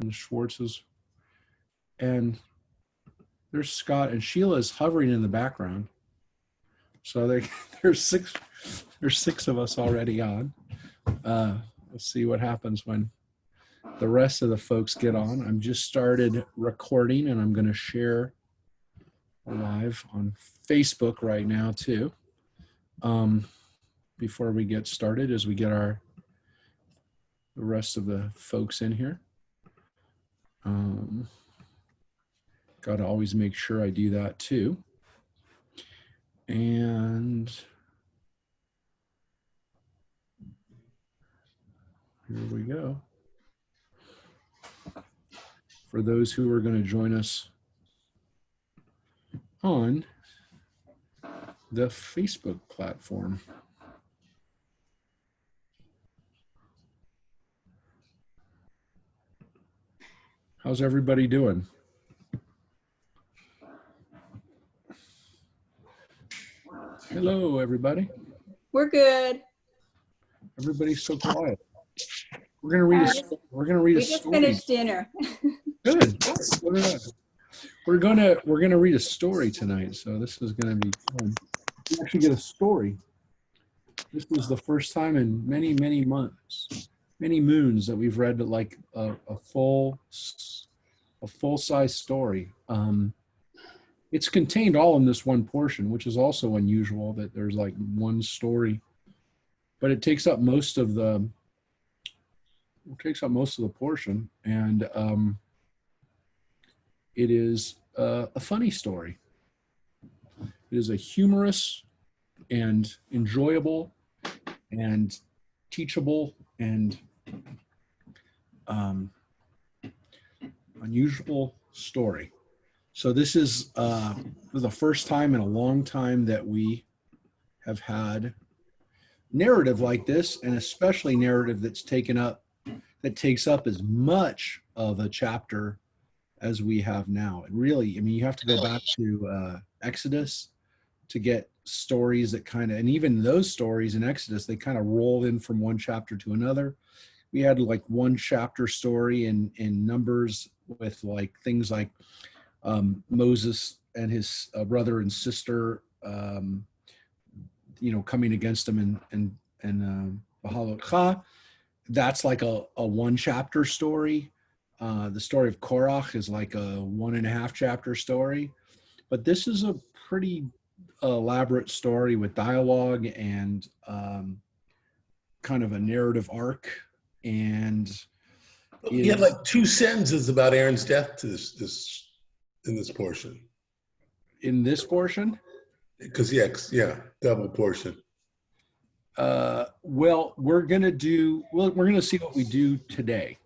and the Schwartzes. And there's Scott, and Sheila is hovering in the background. So there's six of us already on. We'll see what happens when the rest of the folks get on. I'm just started recording, and I'm going to share live on Facebook right now too. Before we get started, as we get the rest of the folks in here. Got to always make sure I do that too. And here we go. For those who are going to join us on the Facebook platform. How's everybody doing? Hello, everybody. We're good. Everybody's so quiet. We're gonna read a story. We just finished dinner. Good. We're gonna read a story tonight, so this is gonna be fun. We actually get a story. This was the first time in many, many months, many moons that we've read like a full-size story. It's contained all in this one portion, which is also unusual that there's like one story, but it takes up most of the portion, and it is a funny story. It is a humorous and enjoyable and teachable and unusual story. So this is the first time in a long time that we have had narrative like this, and especially narrative that takes up as much of a chapter as we have now. And really, I mean, you have to go back to Exodus to get stories that kind of, and even those stories in Exodus, they kind of roll in from one chapter to another. We had like one chapter story in Numbers with like things like Moses and his brother and sister, coming against him and Balak. That's like a one chapter story. The story of Korach is like a 1.5 chapter story, but this is a pretty elaborate story with dialogue and kind of a narrative arc. And you have like 2 sentences about Aaron's death to in this portion. In this portion? Because double portion. Well, we're gonna see what we do today,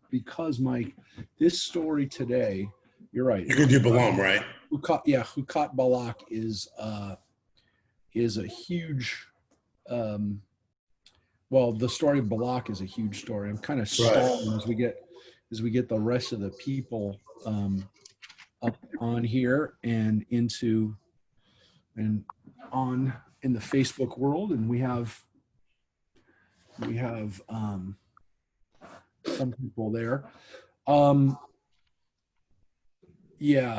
because this story today, you're right. You're gonna do Balaam, right? Chukat Balak is a huge. The story of Balak is a huge story. I'm kind of stalling as we get the rest of the people up on here and into and on in the Facebook world, and we have some people there.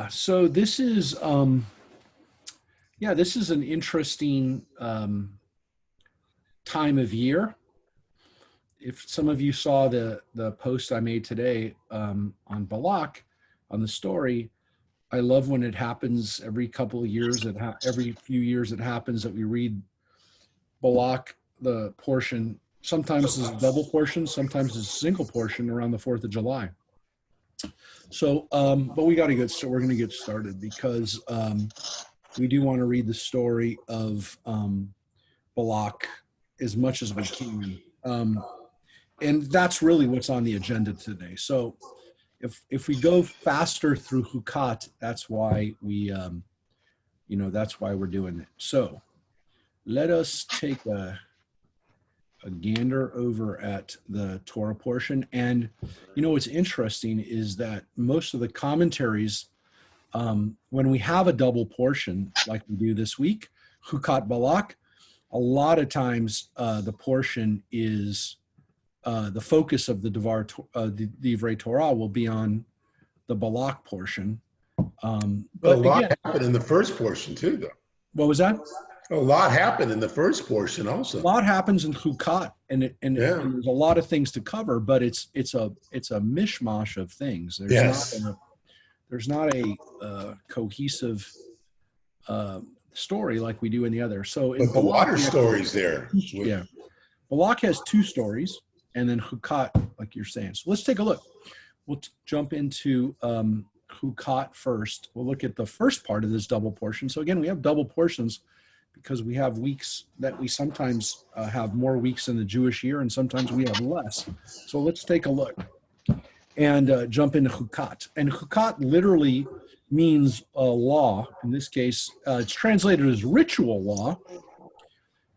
So this is an interesting time of year. If some of you saw the post I made today on Balak, on the story, I love when it happens every couple of years. Every few years it happens that we read Balak, the portion. Sometimes it's a double portion, sometimes it's a single portion around the 4th of July. So, but we got to we're going to get started because we do want to read the story of Balak as much as we can. And that's really what's on the agenda today. So if we go faster through Chukat, that's why that's why we're doing it. So let us take a gander over at the Torah portion. And what's interesting is that most of the commentaries, when we have a double portion like we do this week, Chukat Balak, a lot of times the portion is the focus of the Divrei Torah will be on the Balak portion. Well, But a lot again, happened in the first portion too, though. what was that? A lot happened in the first portion A also. lot happens in Chukat, and Yeah. there's a lot of things to cover, but it's a mishmash of things. Yes. There's not a cohesive story like we do in the other. So in But the Balak, water story's there. yeah, Balak has 2 stories, and then Chukat, like you're saying. So let's take a look. We'll jump into Chukat first. We'll look at the first part of this double portion. So again, we have double portions because we have weeks that we sometimes have more weeks in the Jewish year, and sometimes we have less. So let's take a look and jump into Chukat. And Chukat literally means law. In this case, it's translated as ritual law,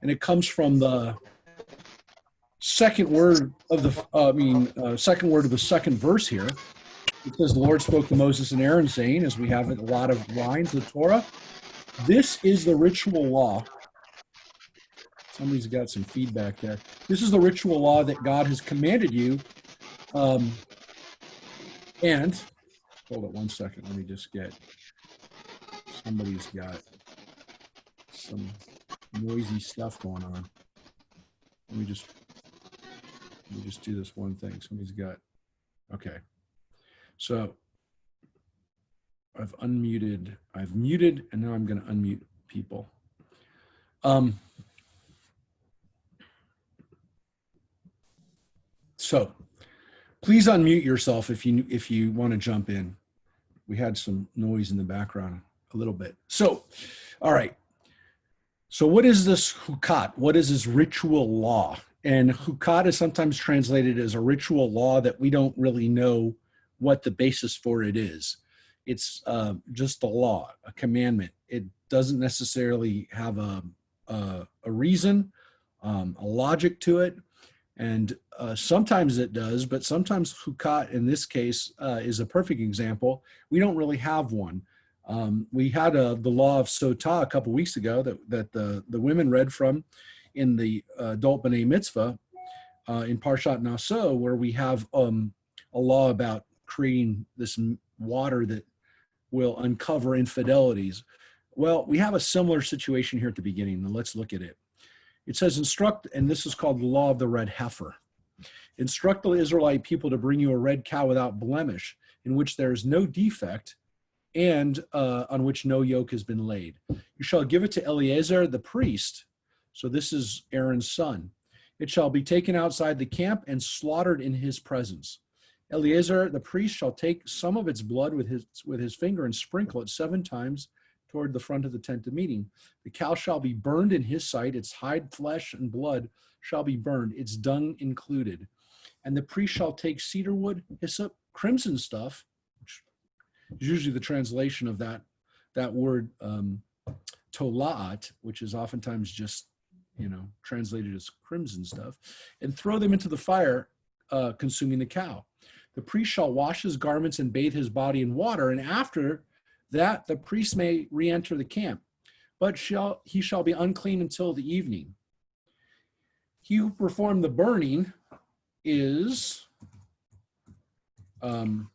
and it comes from the second word of the second word of the second verse here. It says, "The Lord spoke to Moses and Aaron, saying," as we have a lot of lines of Torah, "This is the ritual law." Somebody's got some feedback there. "This is the ritual law that God has commanded you." And hold it 1 second. Let me just get. Somebody's got some noisy stuff going on. Let me just do this one thing. Somebody's got. Okay. So I've muted, and now I'm going to unmute people. So please unmute yourself if you want to jump in. We had some noise in the background a little bit. So, all right. So what is this Chukat? What is this ritual law? And Chukat is sometimes translated as a ritual law that we don't really know what the basis for it is. It's just a law, a commandment. It doesn't necessarily have a reason, a logic to it. And sometimes it does, but sometimes Chukat, in this case, is a perfect example. We don't really have one. We had the law of Sotah a couple weeks ago that the women read from in the adult B'nai Mitzvah in Parshat Naso, where we have a law about creating this water that will uncover infidelities. Well, we have a similar situation here at the beginning, and let's look at it. It says, "Instruct," and this is called the law of the red heifer. "Instruct the Israelite people to bring you a red cow without blemish, in which there is no defect, and on which no yoke has been laid. You shall give it to Eleazar the priest." So this is Aaron's son. "It shall be taken outside the camp and slaughtered in his presence. Eleazar the priest shall take some of its blood with his finger and sprinkle it 7 times toward the front of the tent of meeting. The cow shall be burned in his sight. Its hide, flesh, and blood shall be burned, its dung included. And the priest shall take cedar wood, hyssop, crimson stuff," which is usually the translation of that word tolaat, which is oftentimes just translated as crimson stuff, "and throw them into the fire, consuming the cow. The priest shall wash his garments and bathe his body in water, and after that the priest may re-enter the camp, but he shall be unclean until the evening. He who performed the burning is will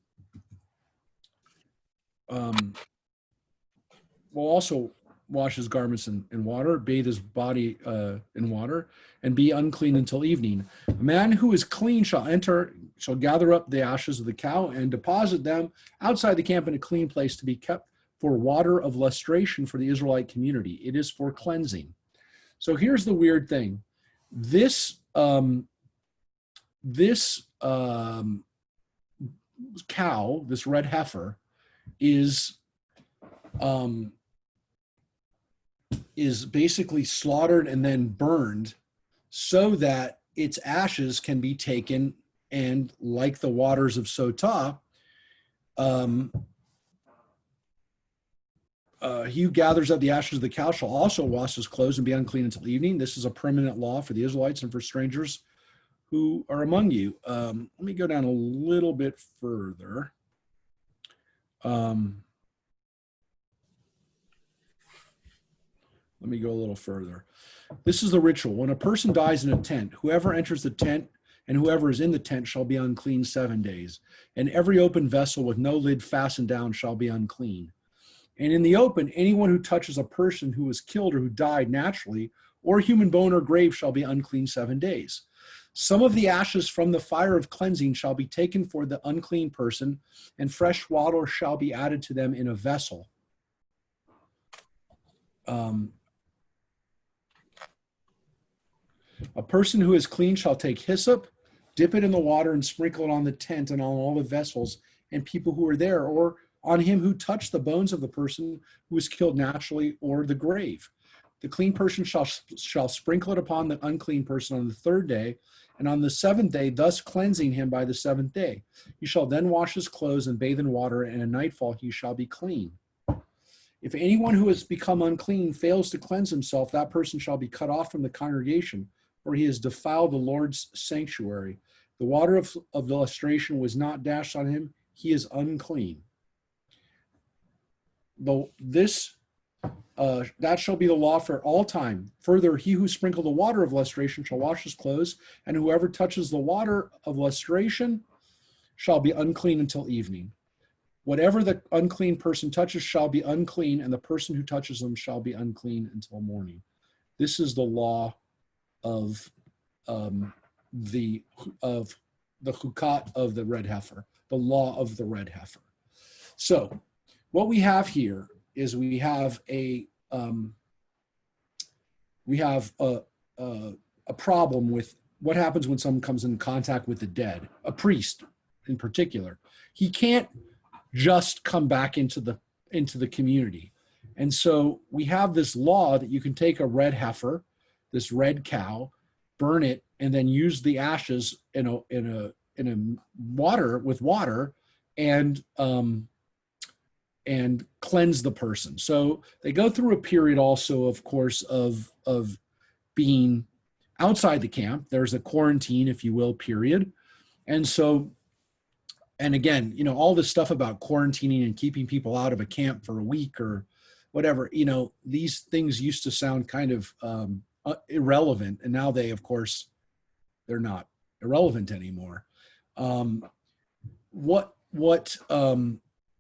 also wash his garments in water, bathe his body in water, and be unclean until evening. A man who is clean shall gather up the ashes of the cow and deposit them outside the camp in a clean place to be kept for water of lustration for the Israelite community. It is for cleansing." So here's the weird thing. This cow, this red heifer, is basically slaughtered and then burned so that its ashes can be taken and, like the waters of Sotah, he who gathers up the ashes of the cow shall also wash his clothes and be unclean until evening. This is a permanent law for the Israelites and for strangers who are among you. Let me go down a little bit further. This is the ritual. When a person dies in a tent, whoever enters the tent and whoever is in the tent shall be unclean 7 days. And every open vessel with no lid fastened down shall be unclean. And in the open, anyone who touches a person who was killed or who died naturally, or human bone or grave, shall be unclean 7 days. Some of the ashes from the fire of cleansing shall be taken for the unclean person, and fresh water shall be added to them in a vessel. A person who is clean shall take hyssop, dip it in the water, and sprinkle it on the tent and on all the vessels and people who are there, or on him who touched the bones of the person who was killed naturally, or the grave. The clean person shall sprinkle it upon the unclean person on the 3rd day, and on the 7th day, thus cleansing him by the 7th day. He shall then wash his clothes and bathe in water, and at nightfall he shall be clean. If anyone who has become unclean fails to cleanse himself, that person shall be cut off from the congregation, for he has defiled the Lord's sanctuary. The water of the lustration was not dashed on him. He is unclean. That shall be the law for all time. Further, he who sprinkled the water of lustration shall wash his clothes, and whoever touches the water of lustration shall be unclean until evening. Whatever the unclean person touches shall be unclean, and the person who touches them shall be unclean until morning. This is the law of the Chukat of the red heifer, the law of the red heifer. So what we have here is we have a problem with what happens when someone comes in contact with the dead, a priest in particular. He can't just come back into the community. And so we have this law that you can take a red heifer, this red cow, burn it, and then use the ashes in a water and cleanse the person. So they go through a period also, of course, of being outside the camp. There's a quarantine, if you will, period. And so, and again, all this stuff about quarantining and keeping people out of a camp for a week or whatever, these things used to sound kind of irrelevant. And now they, of course, they're not irrelevant anymore.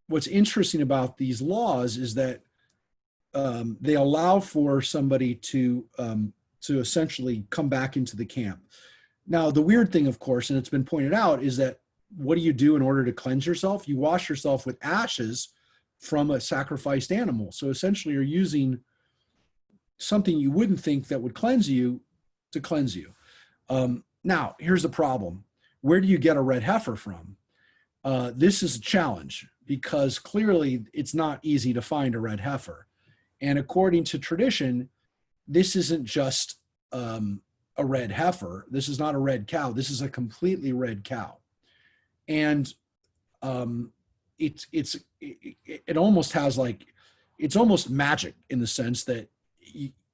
What's interesting about these laws is that they allow for somebody to essentially come back into the camp. Now, the weird thing, of course, and it's been pointed out, is that what do you do in order to cleanse yourself? You wash yourself with ashes from a sacrificed animal. So essentially, you're using something you wouldn't think that would cleanse you to cleanse you. Now, here's the problem. Where do you get a red heifer from? This is a challenge, because clearly it's not easy to find a red heifer. And according to tradition, this isn't just a red heifer. This is not a red cow. This is a completely red cow. And it almost has it's almost magic in the sense that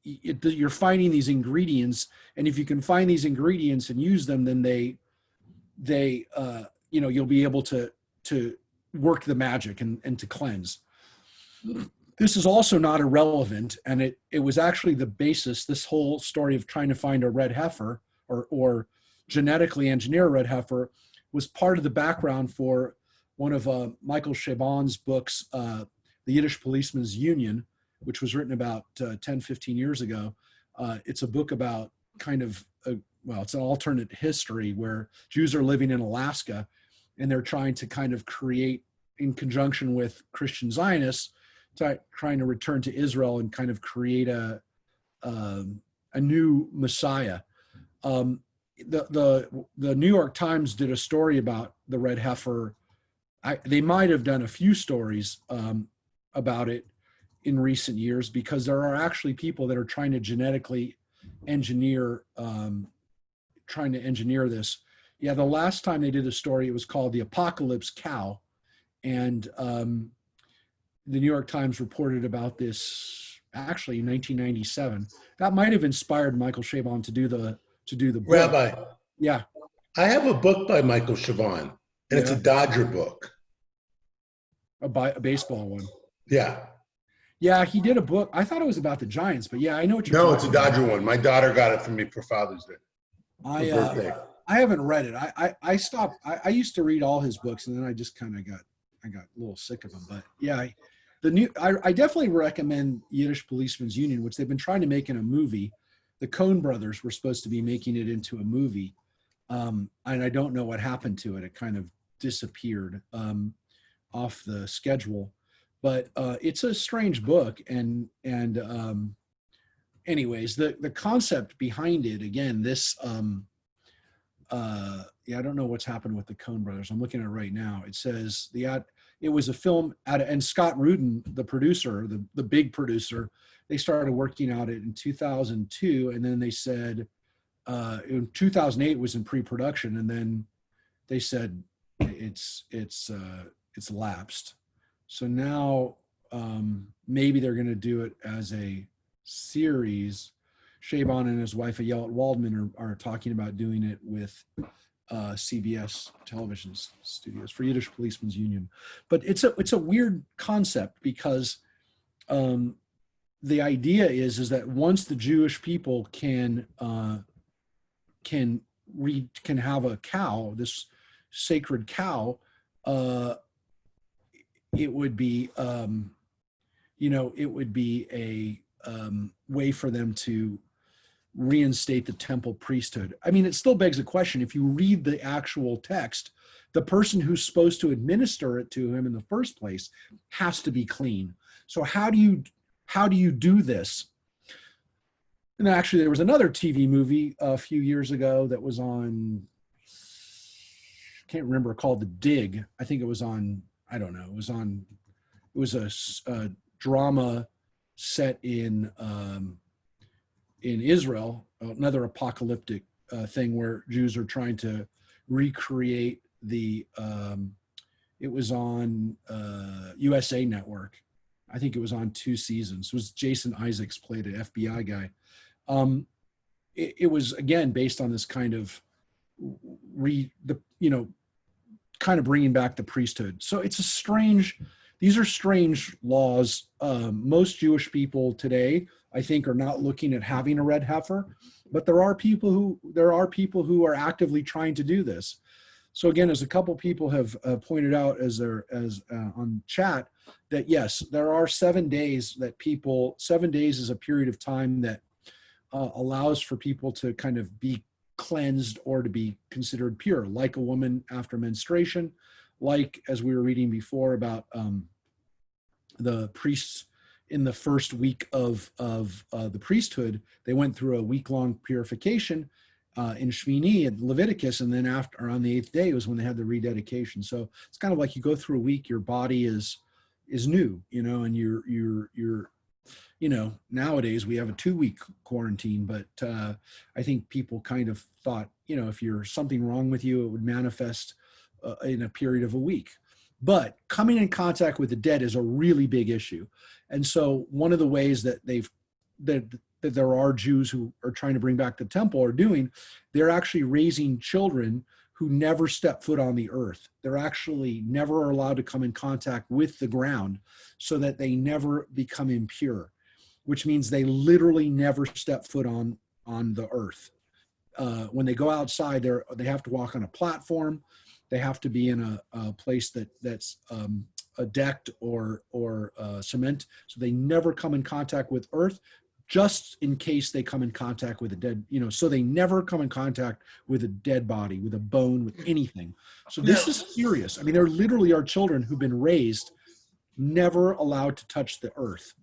you're finding these ingredients, and if you can find these ingredients and use them, then you'll be able to work the magic and to cleanse. This is also not irrelevant, and it was actually the basis, this whole story of trying to find a red heifer or genetically engineer a red heifer was part of the background for one of Michael Chabon's books, The Yiddish Policeman's Union, which was written about 10, 15 years ago. It's a book about it's an alternate history where Jews are living in Alaska, and they're trying to kind of create, in conjunction with Christian Zionists, trying to return to Israel and kind of create a new Messiah. The New York Times did a story about the red heifer. They might have done a few stories about it in recent years, because there are actually people that are trying to genetically engineer this. Yeah, the last time they did a story, it was called The Apocalypse Cow. And the New York Times reported about this actually in 1997. That might have inspired Michael Chabon to do the book. Rabbi. Yeah. I have a book by Michael Chabon, and it's a Dodger book. A baseball one. Yeah. Yeah, he did a book. I thought it was about the Giants, but yeah, I know what you're talking about. No, it's a Dodger one. My daughter got it for me for Father's Day. For birthday. I haven't read it. I stopped. I used to read all his books, and then I just kind of got a little sick of them. But yeah, I definitely recommend Yiddish Policeman's Union, which they've been trying to make in a movie. The Coen brothers were supposed to be making it into a movie, and I don't know what happened to it. It kind of disappeared off the schedule. But it's a strange book, and anyways, the concept behind it, again, this I don't know what's happened with the Coen brothers. I'm looking at it right now. It says it was a film and Scott Rudin, the producer, the big producer, they started working on it in 2002, and then they said in 2008 it was in pre-production, and then they said it's lapsed. So now maybe they're going to do it as a series. Shabon and his wife Ayelet Waldman are talking about doing it with CBS television studios for Yiddish Policeman's Union. But it's a weird concept because the idea is that once the Jewish people can have a cow, this sacred cow, it would be a way for them to reinstate the temple priesthood. I mean, it still begs the question, if you read the actual text, the person who's supposed to administer it to him in the first place has to be clean. So how do you do this? And actually, there was another TV movie a few years ago that was on, I can't remember, called The Dig. I think it was on, I don't know, it was a drama set in Israel, another apocalyptic thing where Jews are trying to recreate it was on USA Network. I think it was on 2 seasons. It was Jason Isaacs played an FBI guy. It was, again, based on this kind of kind of bringing back the priesthood. So these are strange laws. Most Jewish people today, I think, are not looking at having a red heifer, but there are people who are actively trying to do this. So again, as a couple people have pointed out on chat, that yes, there are 7 days 7 days is a period of time that allows for people to kind of be cleansed or to be considered pure, like a woman after menstruation, like, as we were reading before about the priests in the first week of the priesthood, they went through a week-long purification in Shmini and Leviticus, and then on the 8th day was when they had the rededication. So it's kind of like you go through a week, your body is new, and you're nowadays we have a 2-week quarantine, but I think people kind of thought, if you're something wrong with you, it would manifest in a period of a week. But coming in contact with the dead is a really big issue. And so one of the ways that that there are Jews who are trying to bring back the temple are doing, they're actually raising children who never step foot on the earth. They're actually never allowed to come in contact with the ground so that they never become impure, which means they literally never step foot on the earth. When they go outside, they have to walk on a platform. They have to be in a place that's decked or cement, so they never come in contact with earth, just in case they come in contact with a dead, so they never come in contact with a dead body, with a bone, with anything. So this is serious. I mean, there literally are children who've been raised never allowed to touch the earth.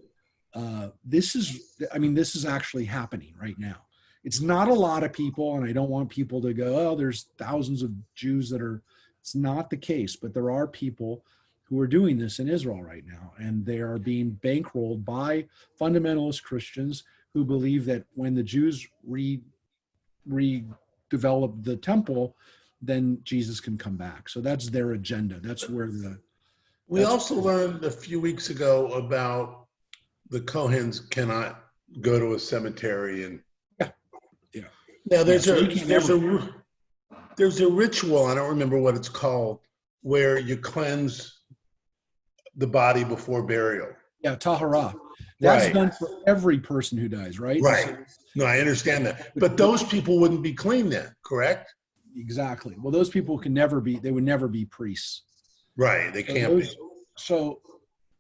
This is actually happening right now. It's not a lot of people, and I don't want people to go, oh, there's thousands of Jews that are. It's not the case, but there are people who are doing this in Israel right now, and they are being bankrolled by fundamentalist Christians who believe that when the Jews redevelop the temple, then Jesus can come back. So that's their agenda. That's where we also learned a few weeks ago about the Kohens cannot go to a cemetery and Now there's a ritual, I don't remember what it's called, where you cleanse the body before burial. Yeah, tahara. That's done for every person who dies, right? Right. No, I understand that. But those people wouldn't be clean then, correct? Exactly. Well, those people can never be, they would never be priests. Right. They can't be. So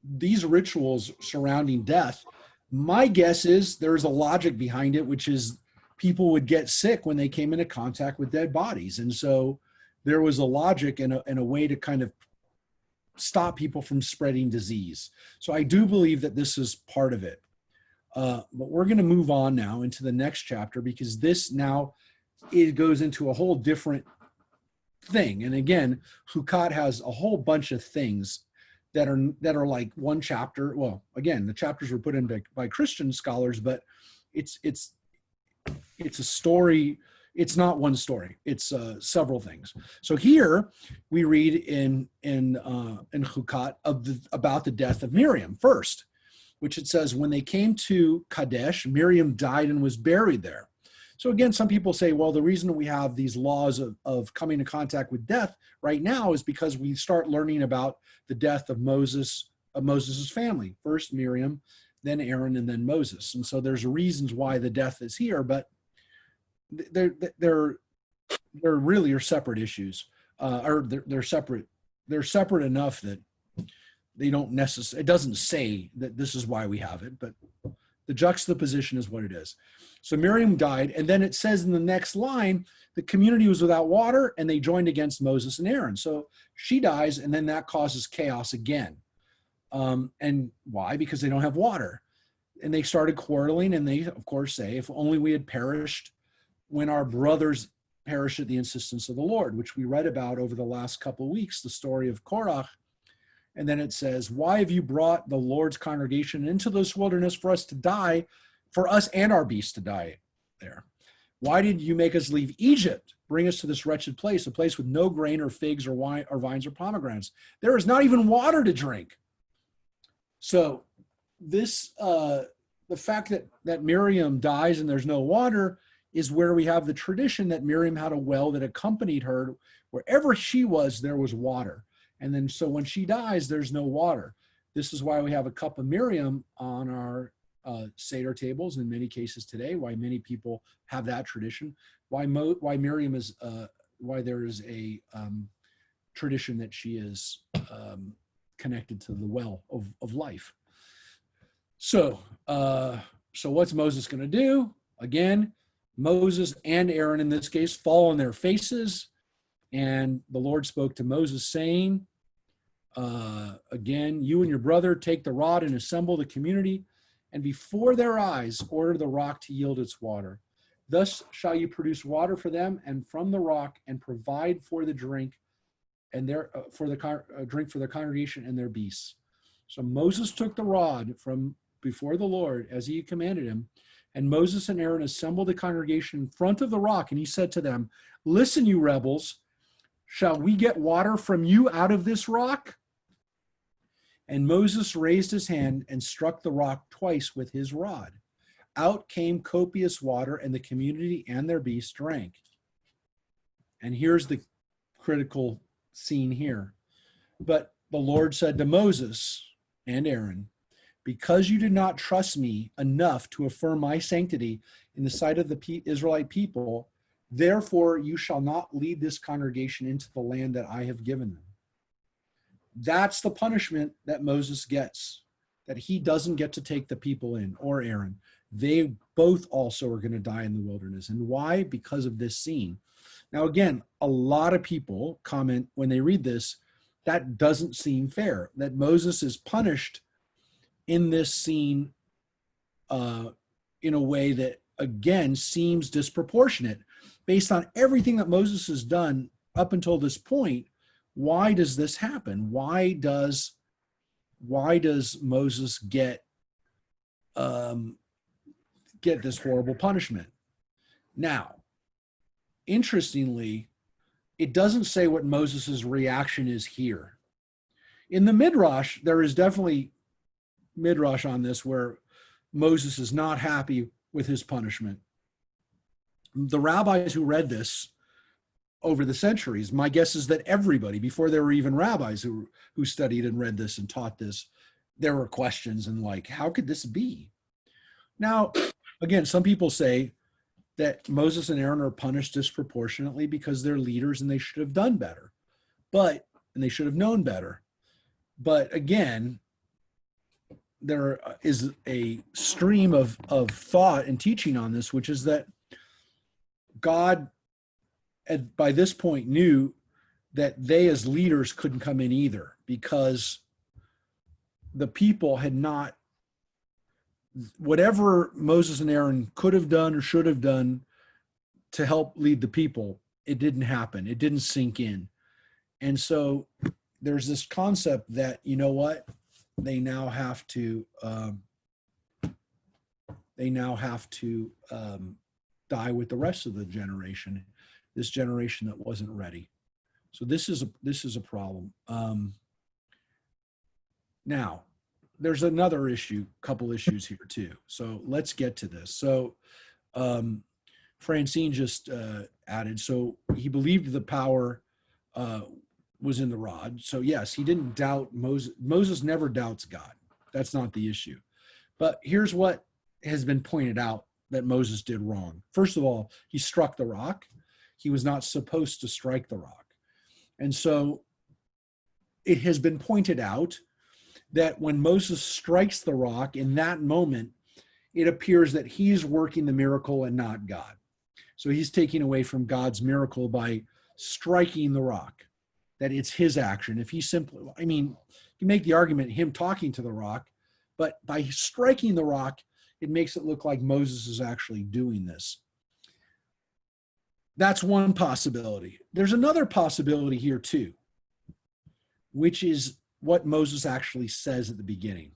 these rituals surrounding death, my guess is there's a logic behind it, which is people would get sick when they came into contact with dead bodies. And so there was a logic and a way to kind of stop people from spreading disease. So I do believe that this is part of it. But we're going to move on now into the next chapter, because this now it goes into a whole different thing. And again, Chukat has a whole bunch of things that are like one chapter. Well, again, the chapters were put in by Christian scholars, but it's a story. It's not one story. It's several things. So here we read in Chukat about the death of Miriam first, which it says, when they came to Kadesh, Miriam died and was buried there. So again, some people say, well, the reason we have these laws of coming in contact with death right now is because we start learning about the death of Moses' family. First Miriam, then Aaron, and then Moses. And so there's reasons why the death is here, but they're really are separate issues, or they're separate. They're separate enough that they don't necessarily, it doesn't say that this is why we have it, but the juxtaposition is what it is. So Miriam died, and then it says in the next line, the community was without water and they joined against Moses and Aaron. So she dies, and then that causes chaos again. And why? Because they don't have water. And they started quarreling, and they, of course, say, if only we had perished when our brothers perished at the insistence of the Lord, which we read about over the last couple of weeks, the story of Korach. And then it says, why have you brought the Lord's congregation into this wilderness for us to die, for us and our beasts to die there? Why did you make us leave Egypt, bring us to this wretched place, a place with no grain or figs or wine or vines or pomegranates? There is not even water to drink. So this, the fact that Miriam dies and there's no water is where we have the tradition that Miriam had a well that accompanied her. Wherever she was, there was water. And then, so when she dies, there's no water. This is why we have a cup of Miriam on our Seder tables in many cases today, why many people have that tradition, why Miriam is, why there is a tradition that she is connected to the well of life. So what's Moses going to do? Again, Moses and Aaron in this case fall on their faces. And the Lord spoke to Moses saying, again, you and your brother take the rod and assemble the community, and before their eyes order the rock to yield its water. Thus shall you produce water for them and from the rock, and provide for the drink and for the drink for the congregation and their beasts. So Moses took the rod from before the Lord as he commanded him, and Moses and Aaron assembled the congregation in front of the rock, and he said to them, listen, you rebels, shall we get water from you out of this rock? And Moses raised his hand and struck the rock twice with his rod. Out came copious water, and the community and their beasts drank. And here's the critical scene here. But the Lord said to Moses and Aaron, because you did not trust me enough to affirm my sanctity in the sight of the Israelite people, therefore you shall not lead this congregation into the land that I have given them. That's the punishment that Moses gets, that he doesn't get to take the people in, or Aaron. They both also are going to die in the wilderness. And why? Because of this scene. Now, again, a lot of people comment when they read this, that doesn't seem fair, that Moses is punished in this scene in a way that, again, seems disproportionate. Based on everything that Moses has done up until this point, why does this happen? Why does Moses get this horrible punishment? Now, interestingly, it doesn't say what Moses's reaction is here. In the Midrash, there is definitely Midrash on this where Moses is not happy with his punishment. The rabbis who read this over the centuries, my guess is that everybody, before there were even rabbis who studied and read this and taught this, there were questions and like, how could this be? Now, again, some people say that Moses and Aaron are punished disproportionately because they're leaders and they should have done better, and they should have known better. But again, there is a stream of thought and teaching on this, which is that God by this point knew that they as leaders couldn't come in either, because the people had not, whatever Moses and Aaron could have done or should have done to help lead the people, it didn't happen. It didn't sink in. And so there's this concept that, you know what, they now have to die with the rest of the generation, this generation that wasn't ready. So this is a problem. Now, there's another couple issues here too. So let's get to this. So Francine just added, so he believed the power was in the rod. So yes, he didn't doubt Moses. Moses never doubts God. That's not the issue. But here's what has been pointed out that Moses did wrong. First of all, he struck the rock. He was not supposed to strike the rock. And so it has been pointed out that when Moses strikes the rock, in that moment, it appears that he's working the miracle and not God. So he's taking away from God's miracle by striking the rock, that it's his action. If he simply, you can make the argument him talking to the rock, but by striking the rock, it makes it look like Moses is actually doing this. That's one possibility. There's another possibility here too, which is what Moses actually says at the beginning.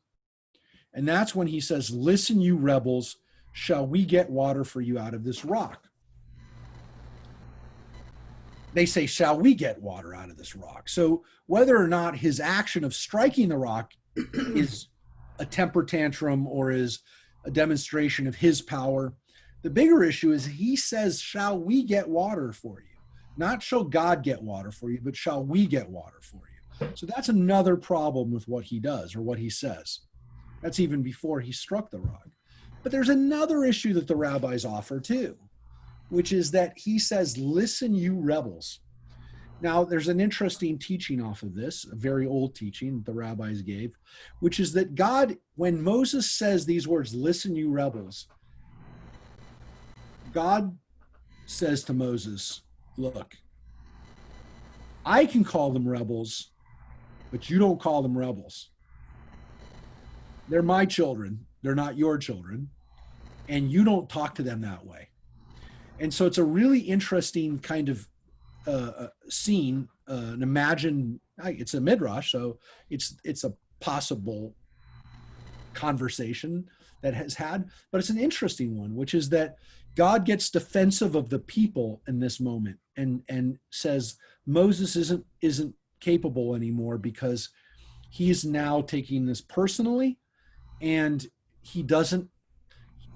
And that's when he says, "Listen, you rebels, shall we get water for you out of this rock?" They say, "Shall we get water out of this rock?" So whether or not his action of striking the rock is a temper tantrum or is a demonstration of his power, the bigger issue is he says, "Shall we get water for you?" Not shall God get water for you, but shall we get water for you? So that's another problem with what he does or what he says. That's even before he struck the rock. But there's another issue that the rabbis offer too, which is that he says, "Listen, you rebels." Now, there's an interesting teaching off of this, a very old teaching the rabbis gave, which is that God, when Moses says these words, "Listen, you rebels," God says to Moses, "Look, I can call them rebels, but you don't call them rebels. They're my children. They're not your children. And you don't talk to them that way." And so it's a really interesting kind of scene, it's a midrash, so it's a possible conversation that has had, but it's an interesting one, which is that God gets defensive of the people in this moment and says Moses isn't capable anymore because he's now taking this personally, and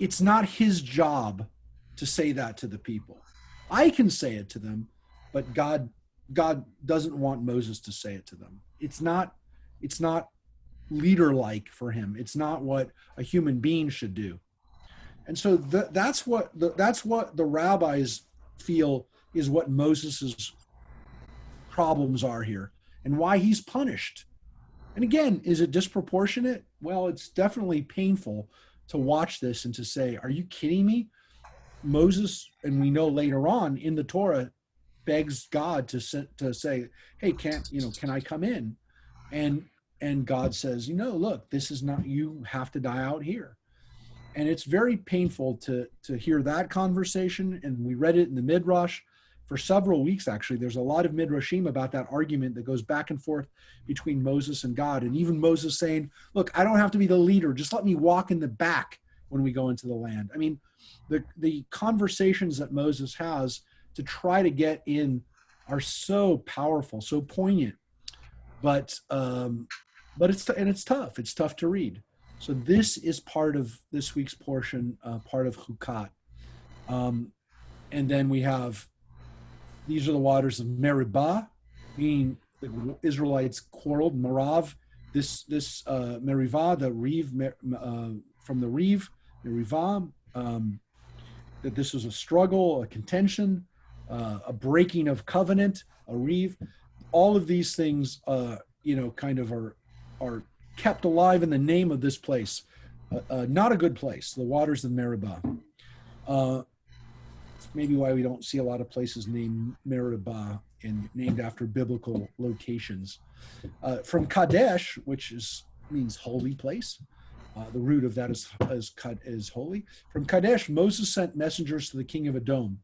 it's not his job to say that to the people. I can say it to them, but God doesn't want Moses to say it to them. It's not leader-like for him. It's not what a human being should do. And so that's what the rabbis feel is what Moses's problems are here and why he's punished. And again, is it disproportionate? Well, it's definitely painful to watch this and to say, are you kidding me? Moses, and we know later on in the Torah, begs God to say, "Hey, can I come in?" And God says, "Look, this is not, you have to die out here." And it's very painful to hear that conversation. And we read it in the Midrash for several weeks, actually. There's a lot of Midrashim about that argument that goes back and forth between Moses and God. And even Moses saying, "Look, I don't have to be the leader. Just let me walk in the back when we go into the land." I mean, the conversations that Moses has to try to get in are so powerful, so poignant, but it's tough. It's tough to read. So this is part of this week's portion, part of Chukat. And then we have, these are the waters of Meribah, meaning the Israelites quarreled. Merav, this Merivah, the Reeve, from the Reeve, Merivah. that this was a struggle, a contention, a breaking of covenant, a reeve. All of these things, kind of are kept alive in the name of this place. Not a good place, the waters of Meribah. Maybe why we don't see a lot of places named Meribah and named after biblical locations. From Kadesh, which means holy place. The root of that is holy. From Kadesh, Moses sent messengers to the king of Edom.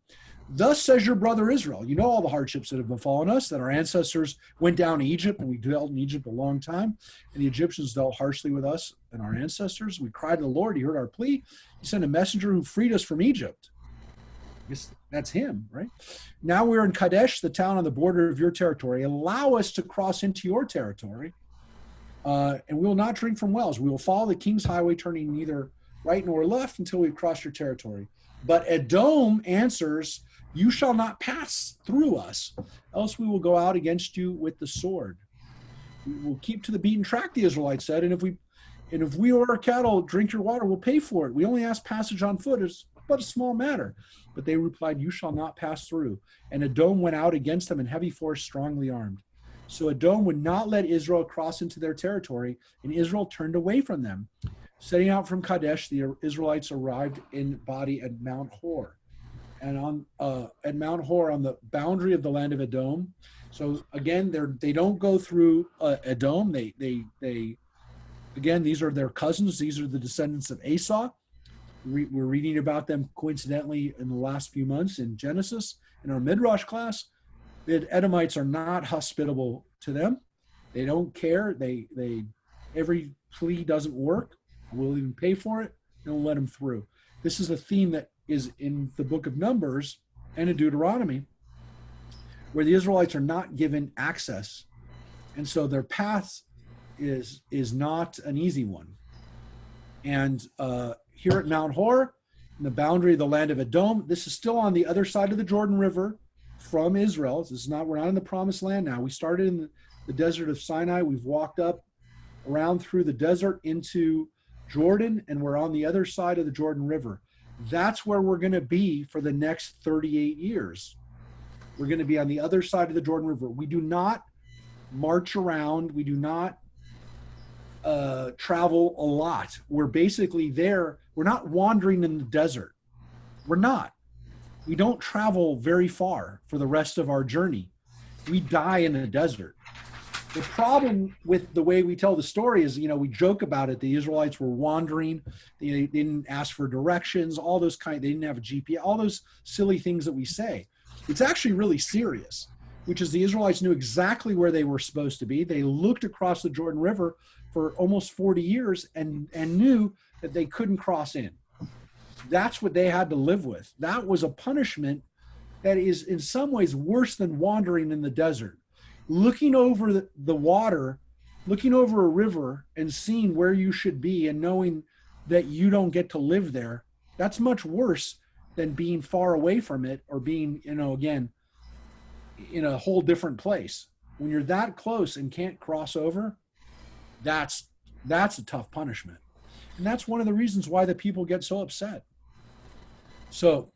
Thus says your brother Israel. You know all the hardships that have befallen us, that our ancestors went down to Egypt, and we dwelt in Egypt a long time, and the Egyptians dealt harshly with us and our ancestors. We cried to the Lord. He heard our plea. He sent a messenger who freed us from Egypt. I guess that's him, right? Now we're in Kadesh, the town on the border of your territory. Allow us to cross into your territory, and we will not drink from wells. We will follow the king's highway, turning neither right nor left until we've crossed your territory. But Edom answers, you shall not pass through us, else we will go out against you with the sword. We will keep to the beaten track, the Israelites said, and if we or our cattle drink your water, we'll pay for it. We only ask passage on foot, it's but a small matter. But they replied, you shall not pass through. And Edom went out against them in heavy force, strongly armed. So Edom would not let Israel cross into their territory, and Israel turned away from them. Setting out from Kadesh, the Israelites arrived in body at Mount Hor. And at Mount Hor, on the boundary of the land of Edom. So again, they don't go through Edom. They again, these are their cousins. These are the descendants of Esau. We're reading about them coincidentally in the last few months in Genesis in our Midrash class. The Edomites are not hospitable to them. They don't care. They every plea doesn't work. We'll even pay for it. Don't let them through. This is a theme that is in the book of Numbers and in Deuteronomy, where the Israelites are not given access. And so their path is not an easy one. And here at Mount Hor, in the boundary of the land of Edom, this is still on the other side of the Jordan River from Israel. We're not in the promised land now. We started in the desert of Sinai. We've walked up around through the desert into Jordan, and we're on the other side of the Jordan River. That's where we're going to be for the next 38 years. We're going to be on the other side of the Jordan River. We do not march around. We do not travel a lot. We're basically there. We're not wandering in the desert. We're not. We don't travel very far for the rest of our journey. We die in the desert. The problem with the way we tell the story is, we joke about it. The Israelites were wandering. They didn't ask for directions, all those they didn't have a GPS, all those silly things that we say. It's actually really serious, which is the Israelites knew exactly where they were supposed to be. They looked across the Jordan River for almost 40 years and knew that they couldn't cross in. That's what they had to live with. That was a punishment that is in some ways worse than wandering in the desert. Looking over the water, looking over a river and seeing where you should be and knowing that you don't get to live there, that's much worse than being far away from it or being, again, in a whole different place. When you're that close and can't cross over, that's a tough punishment. And that's one of the reasons why the people get so upset. So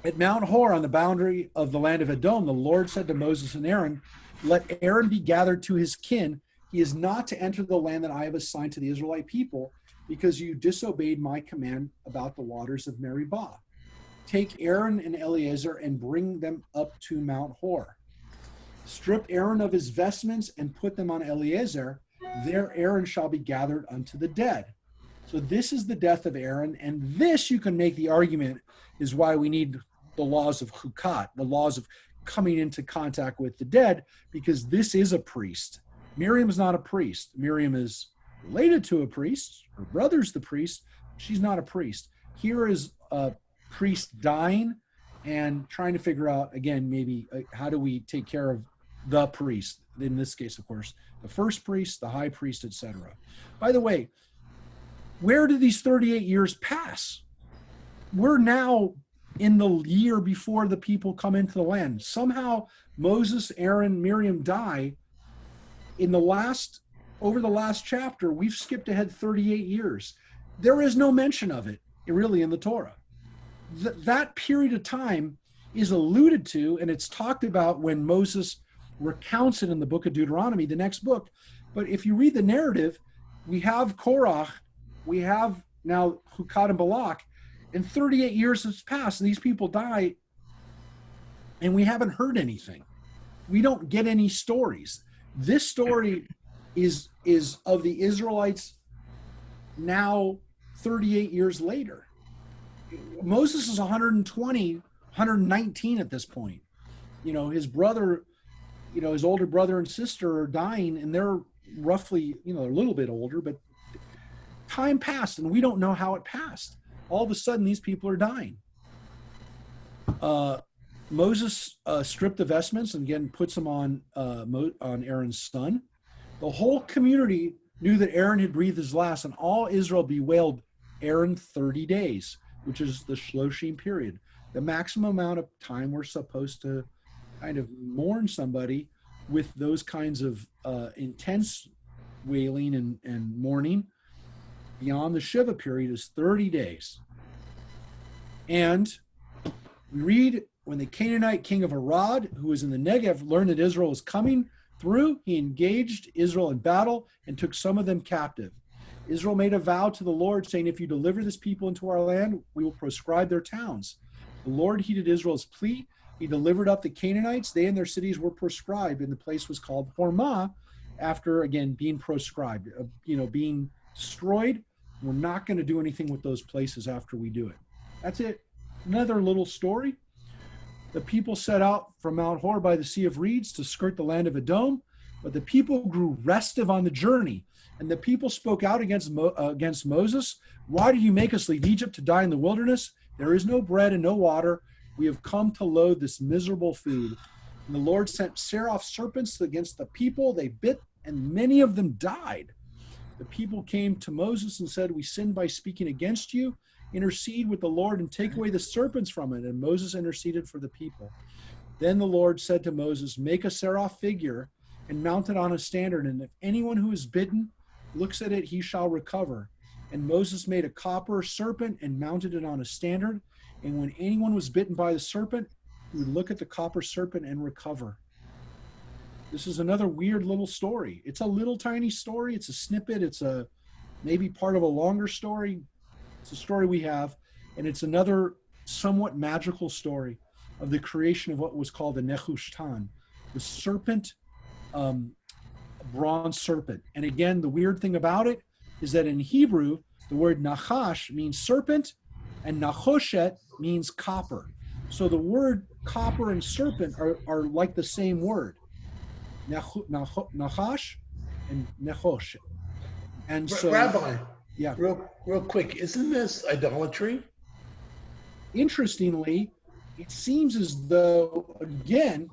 at Mount Hor on the boundary of the land of Edom, the Lord said to Moses and Aaron, let Aaron be gathered to his kin. He is not to enter the land that I have assigned to the Israelite people, because you disobeyed my command about the waters of Meribah. Take Aaron and Eleazar and bring them up to Mount Hor. Strip Aaron of his vestments and put them on Eleazar. There Aaron shall be gathered unto the dead. So this is the death of Aaron, and this, you can make the argument, is why we need the laws of Chukat, the laws of coming into contact with the dead, because this is a priest. Miriam's not a priest. Miriam is related to a priest. Her brother's the priest. She's not a priest. Here is a priest dying and trying to figure out, again, maybe how do we take care of the priest? In this case, of course, the first priest, the high priest, etc. By the way, where did these 38 years pass? We're now in the year before the people come into the land. Somehow Moses, Aaron, Miriam die. Over the last chapter, we've skipped ahead 38 years. There is no mention of it really in the Torah. that period of time is alluded to, and it's talked about when Moses recounts it in the book of Deuteronomy, the next book. But if you read the narrative, we have Korach, we have now Chukat and Balak, and 38 years has passed, and these people die, and we haven't heard anything. We don't get any stories. This story is of the Israelites now 38 years later. Moses is 120, 119 at this point. His brother, his older brother and sister are dying, and they're roughly, a little bit older, but time passed and we don't know how it passed. All of a sudden, these people are dying. Moses stripped the vestments and again puts them on Aaron's son. The whole community knew that Aaron had breathed his last, and all Israel bewailed Aaron 30 days, which is the Shloshim period, the maximum amount of time we're supposed to kind of mourn somebody with those kinds of intense wailing and mourning. Beyond the Shiva period is 30 days. And we read, when the Canaanite king of Arad, who was in the Negev, learned that Israel was coming through, he engaged Israel in battle and took some of them captive. Israel made a vow to the Lord, saying, if you deliver this people into our land, we will proscribe their towns. The Lord heeded Israel's plea. He delivered up the Canaanites. They and their cities were proscribed, and the place was called Hormah, after, again, being proscribed, being destroyed. We're not going to do anything with those places after we do it. That's it. Another little story. The people set out from Mount Hor by the Sea of Reeds to skirt the land of Edom, but the people grew restive on the journey. And the people spoke out against Moses. Why do you make us leave Egypt to die in the wilderness? There is no bread and no water. We have come to load this miserable food. And the Lord sent seraph serpents against the people. They bit, and many of them died. The people came to Moses and said, we sinned by speaking against you. Intercede with the Lord and take away the serpents from it. And Moses interceded for the people. Then the Lord said to Moses, make a seraph figure and mount it on a standard. And if anyone who is bitten looks at it, he shall recover. And Moses made a copper serpent and mounted it on a standard. And when anyone was bitten by the serpent, he would look at the copper serpent and recover. This is another weird little story. It's a little tiny story. It's a snippet. It's maybe part of a longer story. It's a story we have. And it's another somewhat magical story of the creation of what was called the Nehushtan, the serpent, bronze serpent. And again, the weird thing about it is that in Hebrew, the word nachash means serpent, and nachoshet means copper. So the word copper and serpent are like the same word. Nachash and nechoshet. And so, Rabbi, yeah, real quick, isn't this idolatry? Interestingly, it seems as though, again,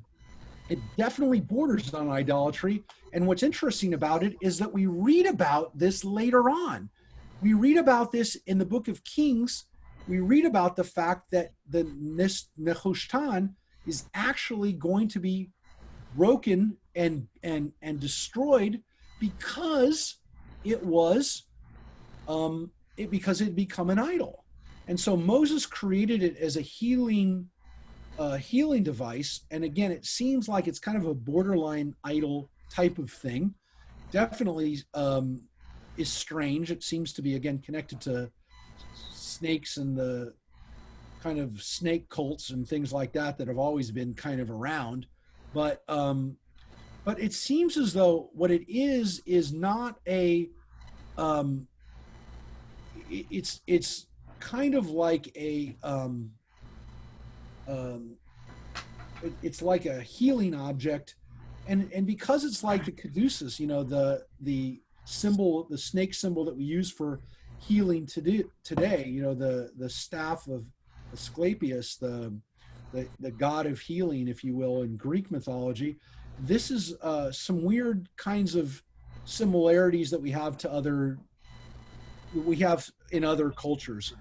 it definitely borders on idolatry. And what's interesting about it is that we read about this later on. We read about this in the book of Kings. We read about the fact that the Nehushtan is actually going to be broken and destroyed because it was because it had become an idol. And so Moses created it as a healing device. And again, it seems like it's kind of a borderline idol type of thing. Definitely is strange. It seems to be, again, connected to snakes and the kind of snake cults and things like that have always been kind of around. But it seems as though what it is not a it's kind of like a it's like a healing object, and because it's like the caduceus, the symbol, the snake symbol that we use for healing today, the staff of Asclepius, the god of healing, if you will, in Greek mythology. This is some weird kinds of similarities that we have in other cultures.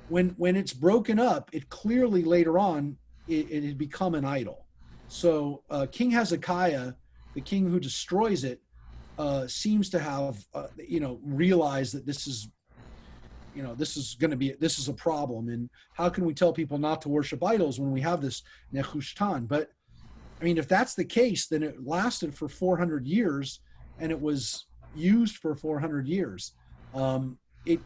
When it's broken up, it clearly later on it had become an idol. So King Hezekiah, the king who destroys it, seems to have realized that this is this is a problem. And how can we tell people not to worship idols when we have this nehushtan? But I mean, if that's the case, then it lasted for 400 years and it was used for 400 years. It's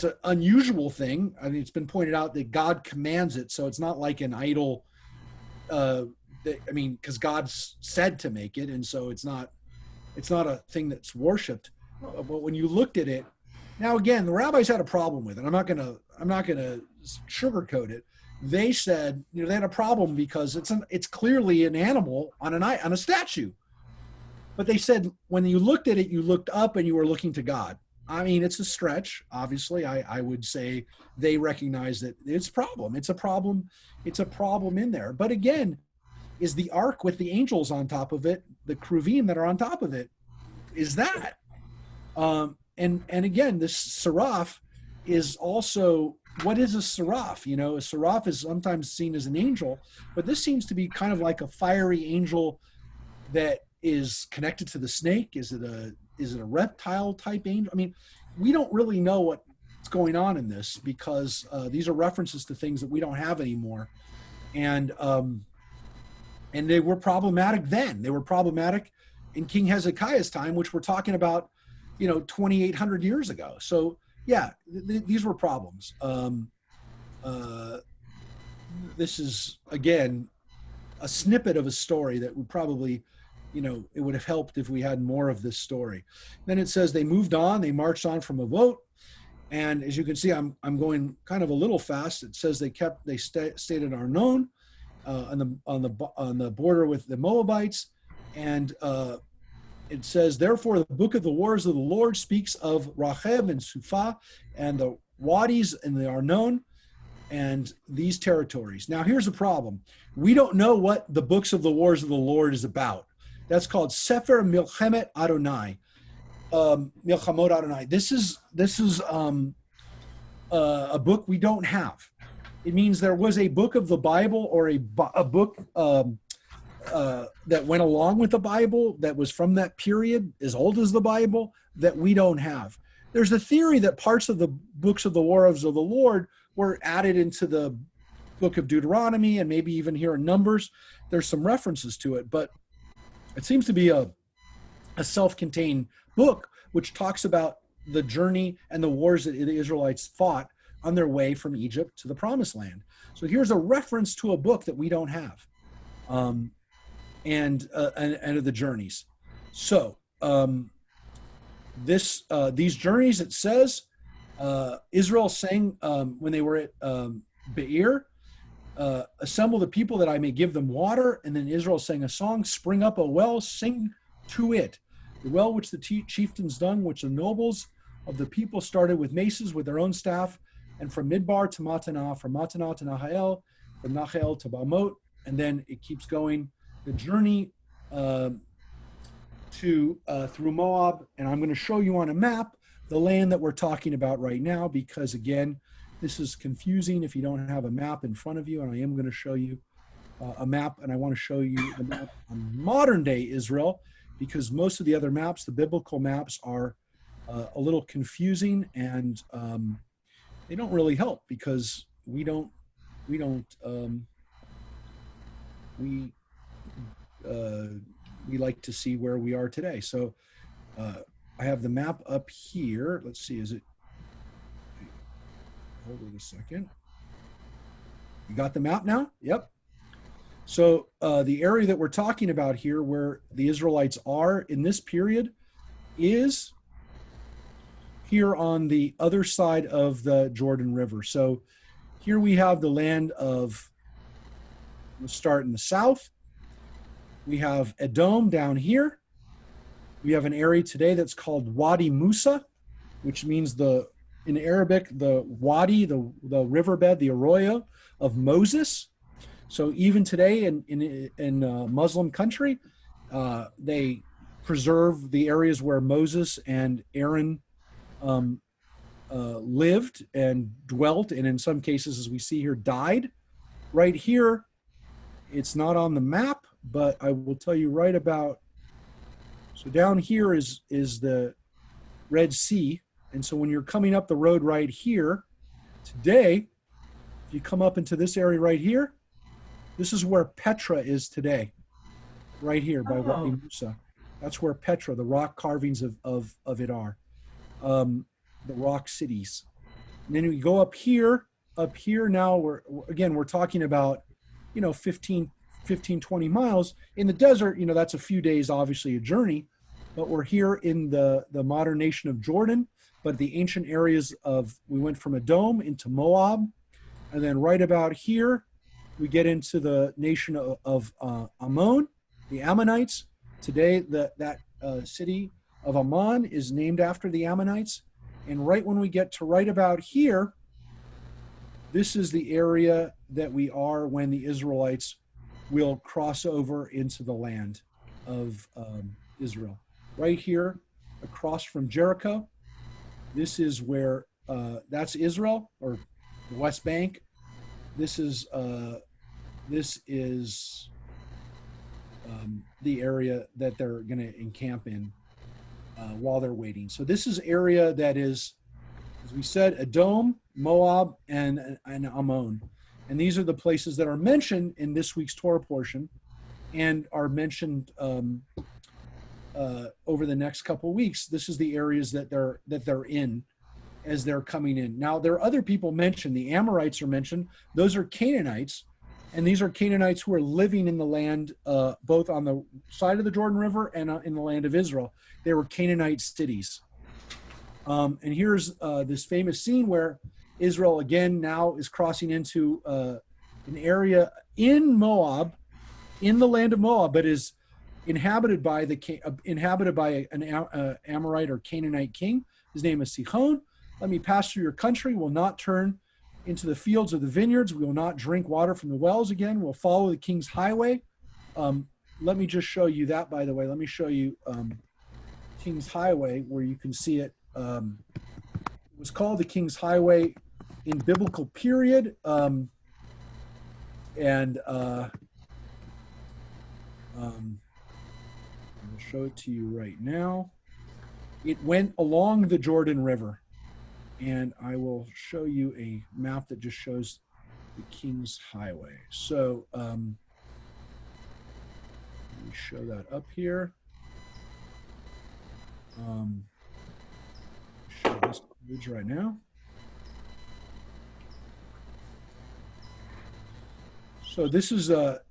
an unusual thing. I mean, it's been pointed out that God commands it. So it's not like an idol, because God said to make it. And so it's not a thing that's worshiped. But when you looked at it, now again, the rabbis had a problem with it. I'm not gonna sugarcoat it. They said, they had a problem because it's clearly an animal on a statue. But they said when you looked at it, you looked up and you were looking to God. I mean, it's a stretch. Obviously, I would say they recognize that it's a problem. It's a problem. It's a problem in there. But again, is the ark with the angels on top of it, the kruvim that are on top of it, is that? And again, this seraph is also, what is a seraph? A seraph is sometimes seen as an angel, but this seems to be kind of like a fiery angel that is connected to the snake. Is it a reptile type angel? I mean, we don't really know what's going on in this because these are references to things that we don't have anymore. And they were problematic then. They were problematic in King Hezekiah's time, which we're talking about, 2,800 years ago. So yeah, these were problems. This is, again, a snippet of a story that would probably, it would have helped if we had more of this story. Then it says they moved on, they marched on from Avot. And as you can see, I'm going kind of a little fast. It says they stayed at Arnon on the border with the Moabites. And it says, therefore, the book of the wars of the Lord speaks of Racheb and Suphah and the Wadis and the Arnon and these territories. Now, here's the problem. We don't know what the books of the wars of the Lord is about. That's called Sefer Milchemet Adonai. Milchamot Adonai. This is a book we don't have. It means there was a book of the Bible or a book that went along with the Bible that was from that period, as old as the Bible, that we don't have. There's a theory that parts of the books of the wars of the Lord were added into the book of Deuteronomy and maybe even here in Numbers. There's some references to it, but it seems to be a self-contained book which talks about the journey and the wars that the Israelites fought on their way from Egypt to the Promised Land. So here's a reference to a book that we don't have, and of the journeys. So these journeys, it says, Israel sang when they were at Be'er, assemble the people that I may give them water. And then Israel sang a song, spring up a well, sing to it. The well which the chieftains dug, which the nobles of the people started with maces with their own staff, and from Midbar to Matanah, from Matanah to Nahael, from Nahael to Bamot, and then it keeps going. The journey through Moab, and I'm going to show you on a map the land that we're talking about right now, because again, this is confusing if you don't have a map in front of you, and I am going to show you a map, and I want to show you a map on modern day Israel, because most of the other maps, the biblical maps, are a little confusing, and they don't really help because we like to see where we are today. So I have the map up here. Let's see, is it? Hold on a second. You got the map now? Yep. So the area that we're talking about here, where the Israelites are in this period, is here on the other side of the Jordan River. So here we have the land of, we'll start in the south. We have Edom down here. We have an area today that's called Wadi Musa, which means in Arabic, the wadi, the riverbed, the arroyo of Moses. So even today in Muslim country, they preserve the areas where Moses and Aaron lived and dwelt, and in some cases, as we see here, died. Right here, it's not on the map, but I will tell you so down here is the Red Sea, And so when you're coming up the road right here today, if you come up into this area right here, this is where Petra is today, right here by Wadi Musa. That's where Petra, the rock carvings of it are, the rock cities. And then we go up here now, we're talking about, 15, 20 miles. In the desert, that's a few days, obviously a journey, but we're here in the modern nation of Jordan, but the ancient areas we went from Edom into Moab, and then right about here, we get into the nation of Ammon, the Ammonites. Today, that city of Ammon is named after the Ammonites. And right when we get to right about here, this is the area that we are when the Israelites will cross over into the land of Israel. Right here, across from Jericho, this is where, that's Israel, or the West Bank. This is the area that they're going to encamp in while they're waiting. So this is area that is, as we said, Edom, Moab, and Ammon. And these are the places that are mentioned in this week's Torah portion and are mentioned over the next couple of weeks. This is the areas that they're in as they're coming in. Now, there are other people mentioned. The Amorites are mentioned. Those are Canaanites. And these are Canaanites who are living in the land, both on the side of the Jordan River and in the land of Israel. They were Canaanite cities. And here's this famous scene where Israel again now is crossing into an area in Moab, in the land of Moab, but is inhabited by an Amorite or Canaanite king. His name is Sihon. Let me pass through your country. Will not turn into the fields of the vineyards. We will not drink water from the wells again. We'll follow the king's highway. Let me just show you that, by the way. Let me show you King's Highway, where you can see it. It was called the King's Highway in biblical period. I'll show it to you right now. It went along the Jordan River. And I will show you a map that just shows the King's Highway. So let me show that up here. Show this page right now. So this is a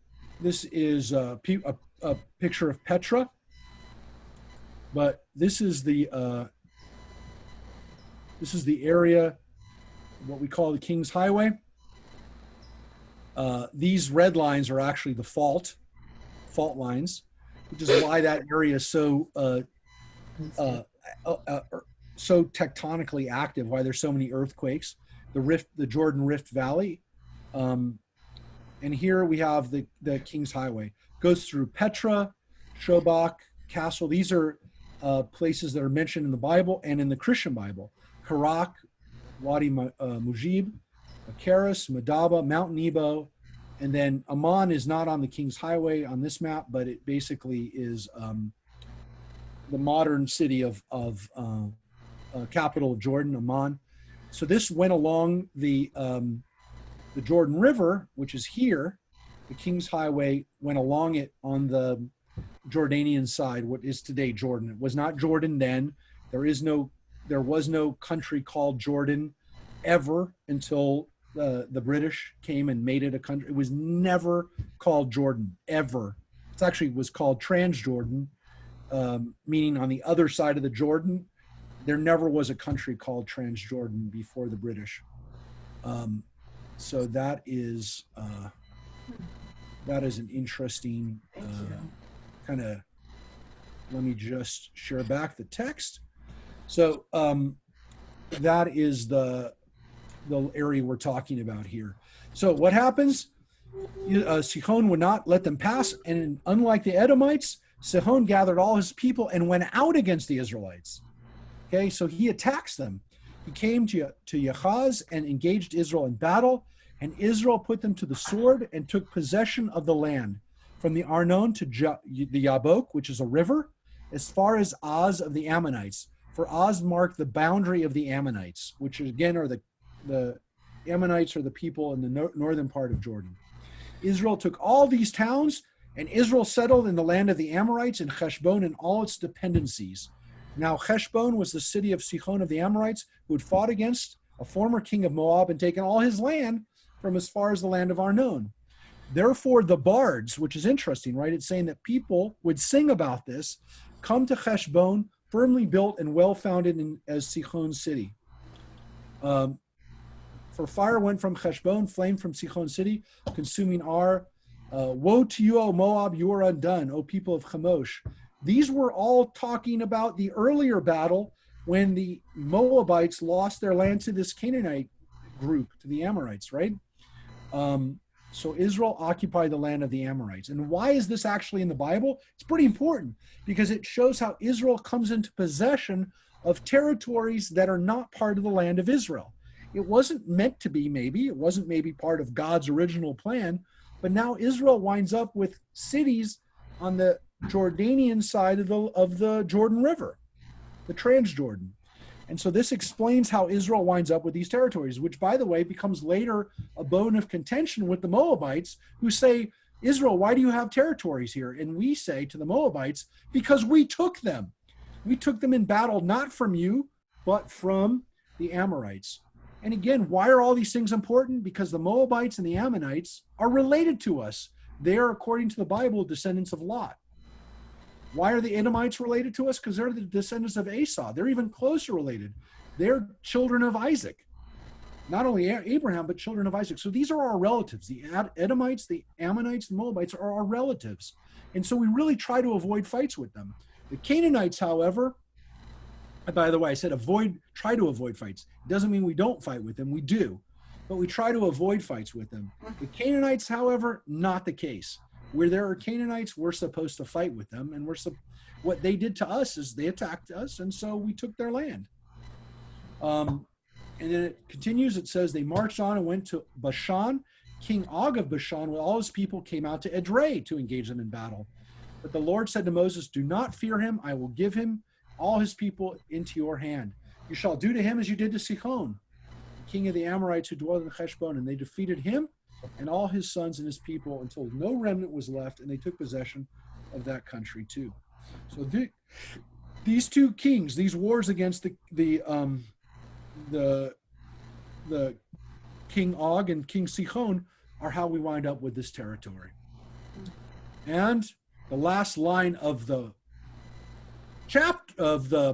picture of Petra, but this is the area, what we call the King's Highway. These red lines are actually the fault lines, which is why that area is so tectonically active, why there's so many earthquakes. The Jordan Rift Valley. And here we have the King's Highway. Goes through Petra, Shobak, Castle. These are places that are mentioned in the Bible and in the Christian Bible. Harak, Wadi Mujib, Akaris, Madaba, Mount Nebo, and then Amman is not on the King's Highway on this map, but it basically is the modern city of capital of Jordan, Amman. So this went along the Jordan River, which is here. The King's Highway went along it on the Jordanian side, what is today Jordan. It was not Jordan then. There was no country called Jordan ever until the British came and made it a country. It was never called Jordan, ever. It actually was called Transjordan, meaning on the other side of the Jordan. There never was a country called Transjordan before the British. So that is an interesting kind of, let me just share back the text. So that is the area we're talking about here. So what happens? Sihon would not let them pass, and unlike the Edomites, Sihon gathered all his people and went out against the Israelites. Okay, so he attacks them. He came to Yahaz and engaged Israel in battle, and Israel put them to the sword and took possession of the land from the Arnon to the Yabok, which is a river, as far as Oz of the Ammonites, for Oz marked the boundary of the Ammonites, which again are the Ammonites are the people in the northern part of Jordan. Israel took all these towns, and Israel settled in the land of the Amorites and Heshbon and all its dependencies. Now Heshbon was the city of Sihon of the Amorites, who had fought against a former king of Moab and taken all his land from as far as the land of Arnon. Therefore, the bards, which is interesting, right? It's saying that people would sing about this, come to Heshbon, firmly built and well-founded as Sihon's city. For fire went from Heshbon, flame from Sihon city, consuming Ar. Woe to you, O Moab, you are undone, O people of Chemosh. These were all talking about the earlier battle when the Moabites lost their land to this Canaanite group, to the Amorites, right? So Israel occupied the land of the Amorites. And why is this actually in the Bible? It's pretty important because it shows how Israel comes into possession of territories that are not part of the land of Israel. It wasn't meant to be, maybe. It wasn't maybe part of God's original plan. But now Israel winds up with cities on the Jordanian side of the Jordan River, the Transjordan. And so this explains how Israel winds up with these territories, which, by the way, becomes later a bone of contention with the Moabites, who say, Israel, why do you have territories here? And we say to the Moabites, because we took them. We took them in battle, not from you, but from the Amorites. And again, why are all these things important? Because the Moabites and the Ammonites are related to us. They are, according to the Bible, descendants of Lot. Why are the Edomites related to us? Because they're the descendants of Esau. They're even closer related. They're children of Isaac. Not only Abraham, but children of Isaac. So these are our relatives. The Edomites, the Ammonites, the Moabites are our relatives. And so we really try to avoid fights with them. The Canaanites, however, by the way, I said try to avoid fights. It doesn't mean we don't fight with them. We do. But we try to avoid fights with them. The Canaanites, however, not the case. Where there are Canaanites, we're supposed to fight with them. And what they did to us is they attacked us, and so we took their land. And then it continues, it says, they marched on and went to Bashan. King Og of Bashan with all his people came out to Edrei to engage them in battle. But the Lord said to Moses, do not fear him. I will give him all his people into your hand. You shall do to him as you did to Sihon, the king of the Amorites who dwelled in Heshbon. And they defeated him and all his sons and his people until no remnant was left, and they took possession of that country too. So these two kings, these wars against the King Og and King Sihon are how we wind up with this territory. And the last line of the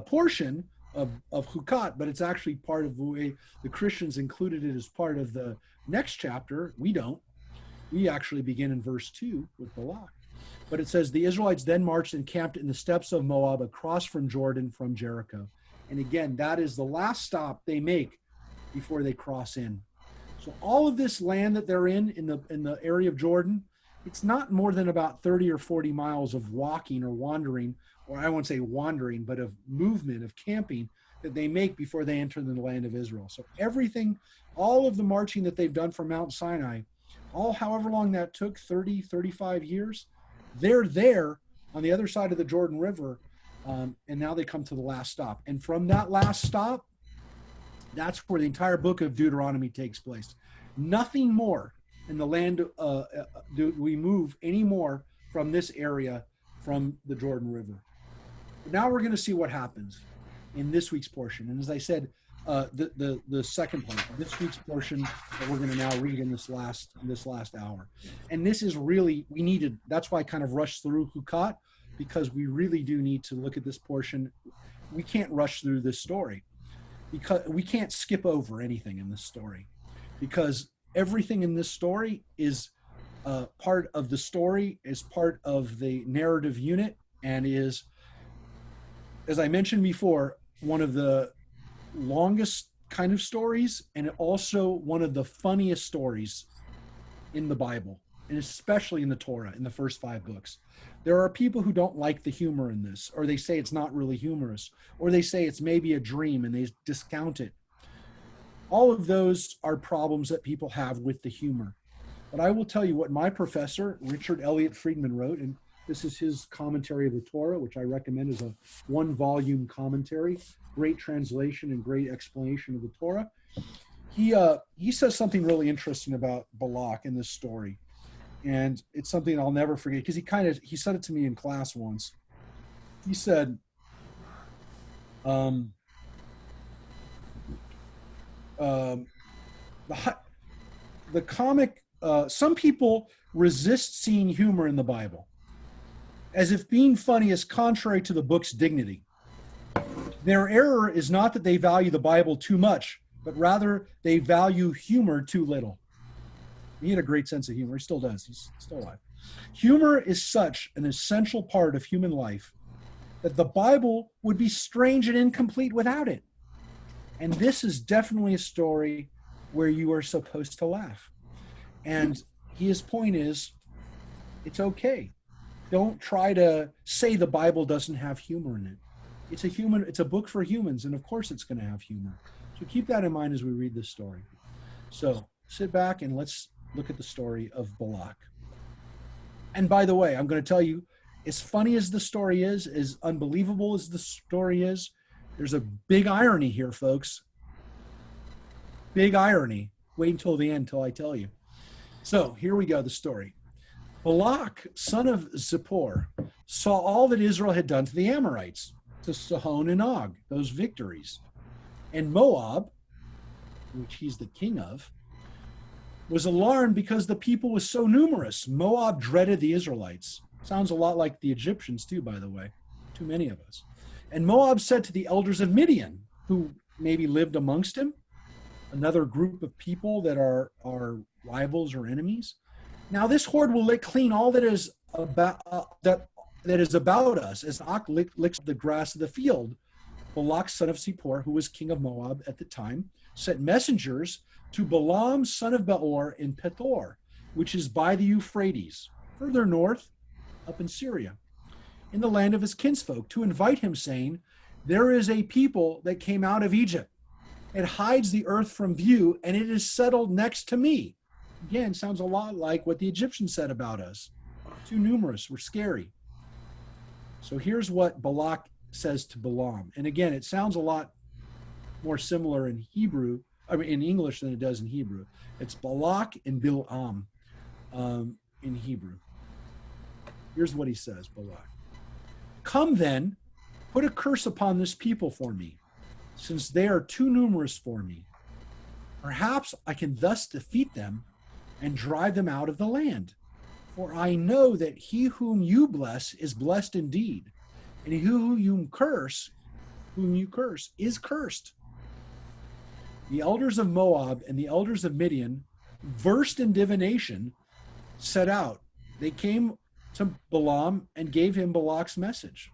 portion of Chukat, but it's actually part of the way the Christians included it as part of the next chapter. We don't. We actually begin in verse 2 with Balak. But it says, the Israelites then marched and camped in the steppes of Moab across from Jordan from Jericho. And again, that is the last stop they make before they cross in. So all of this land that they're in the area of Jordan, it's not more than about 30 or 40 miles of walking or wandering, or I won't say wandering, but of movement, of camping that they make before they enter the land of Israel. So everything, all of the marching that they've done from Mount Sinai, however long that took, 30, 35 years, they're there on the other side of the Jordan River, and now they come to the last stop. And from that last stop, that's where the entire book of Deuteronomy takes place. Nothing more in the land do we move any more from this area, from the Jordan River. But now we're going to see what happens in this week's portion. And as I said, the second part of this week's portion that we're going to now read in this last hour. And this is really, that's why I kind of rushed through Chukat, because we really do need to look at this portion. We can't rush through this story, because we can't skip over anything in this story, because everything in this story is part of the story, is part of the narrative unit, and is, as I mentioned before, one of the longest kind of stories, and also one of the funniest stories in the Bible, and especially in the Torah, in the first 5 books. There are people who don't like the humor in this, or they say it's not really humorous, or they say it's maybe a dream and they discount it. All of those are problems that people have with the humor. But I will tell you what my professor, Richard Elliott Friedman, wrote, and This is his commentary of the Torah, which I recommend is a 1-volume commentary, great translation and great explanation of the Torah. He says something really interesting about Balak in this story. And it's something I'll never forget because he said it to me in class once. He said, the comic, some people resist seeing humor in the Bible, as if being funny is contrary to the book's dignity. Their error is not that they value the Bible too much, but rather they value humor too little. He had a great sense of humor. He still does. He's still alive. Humor is such an essential part of human life that the Bible would be strange and incomplete without it. And this is definitely a story where you are supposed to laugh. And his point is, it's okay. Don't try to say the Bible doesn't have humor in it. It's a book for humans, and of course it's going to have humor. So keep that in mind as we read this story. So sit back and let's look at the story of Balak. And by the way, I'm going to tell you, as funny as the story is, as unbelievable as the story is, there's a big irony here, folks. Big irony. Wait until the end until I tell you. So here we go, the story. Balak, son of Zippor, saw all that Israel had done to the Amorites, to Sihon and Og, those victories. And Moab, which he's the king of, was alarmed because the people was so numerous. Moab dreaded the Israelites. Sounds a lot like the Egyptians too, by the way. Too many of us. And Moab said to the elders of Midian, who maybe lived amongst him, another group of people that are rivals or enemies. Now this horde will lick clean all that is about that is about us, as ox licks the grass of the field. Balak, son of Zippor, who was king of Moab at the time, sent messengers to Balaam, son of Beor, in Pethor, which is by the Euphrates, further north, up in Syria, in the land of his kinsfolk, to invite him, saying, there is a people that came out of Egypt. It hides the earth from view, and it is settled next to me. Again, sounds a lot like what the Egyptians said about us. Too numerous, we're scary. So here's what Balak says to Balaam. And again, it sounds a lot more similar in in English than it does in Hebrew. It's Balak and Bilam in Hebrew. Here's what he says, Balak. Come then, put a curse upon this people for me, since they are too numerous for me. Perhaps I can thus defeat them and drive them out of the land. For I know that he whom you bless is blessed indeed, and he whom you curse is cursed. The elders of Moab and the elders of Midian, versed in divination, set out. They came to Balaam and gave him Balak's message.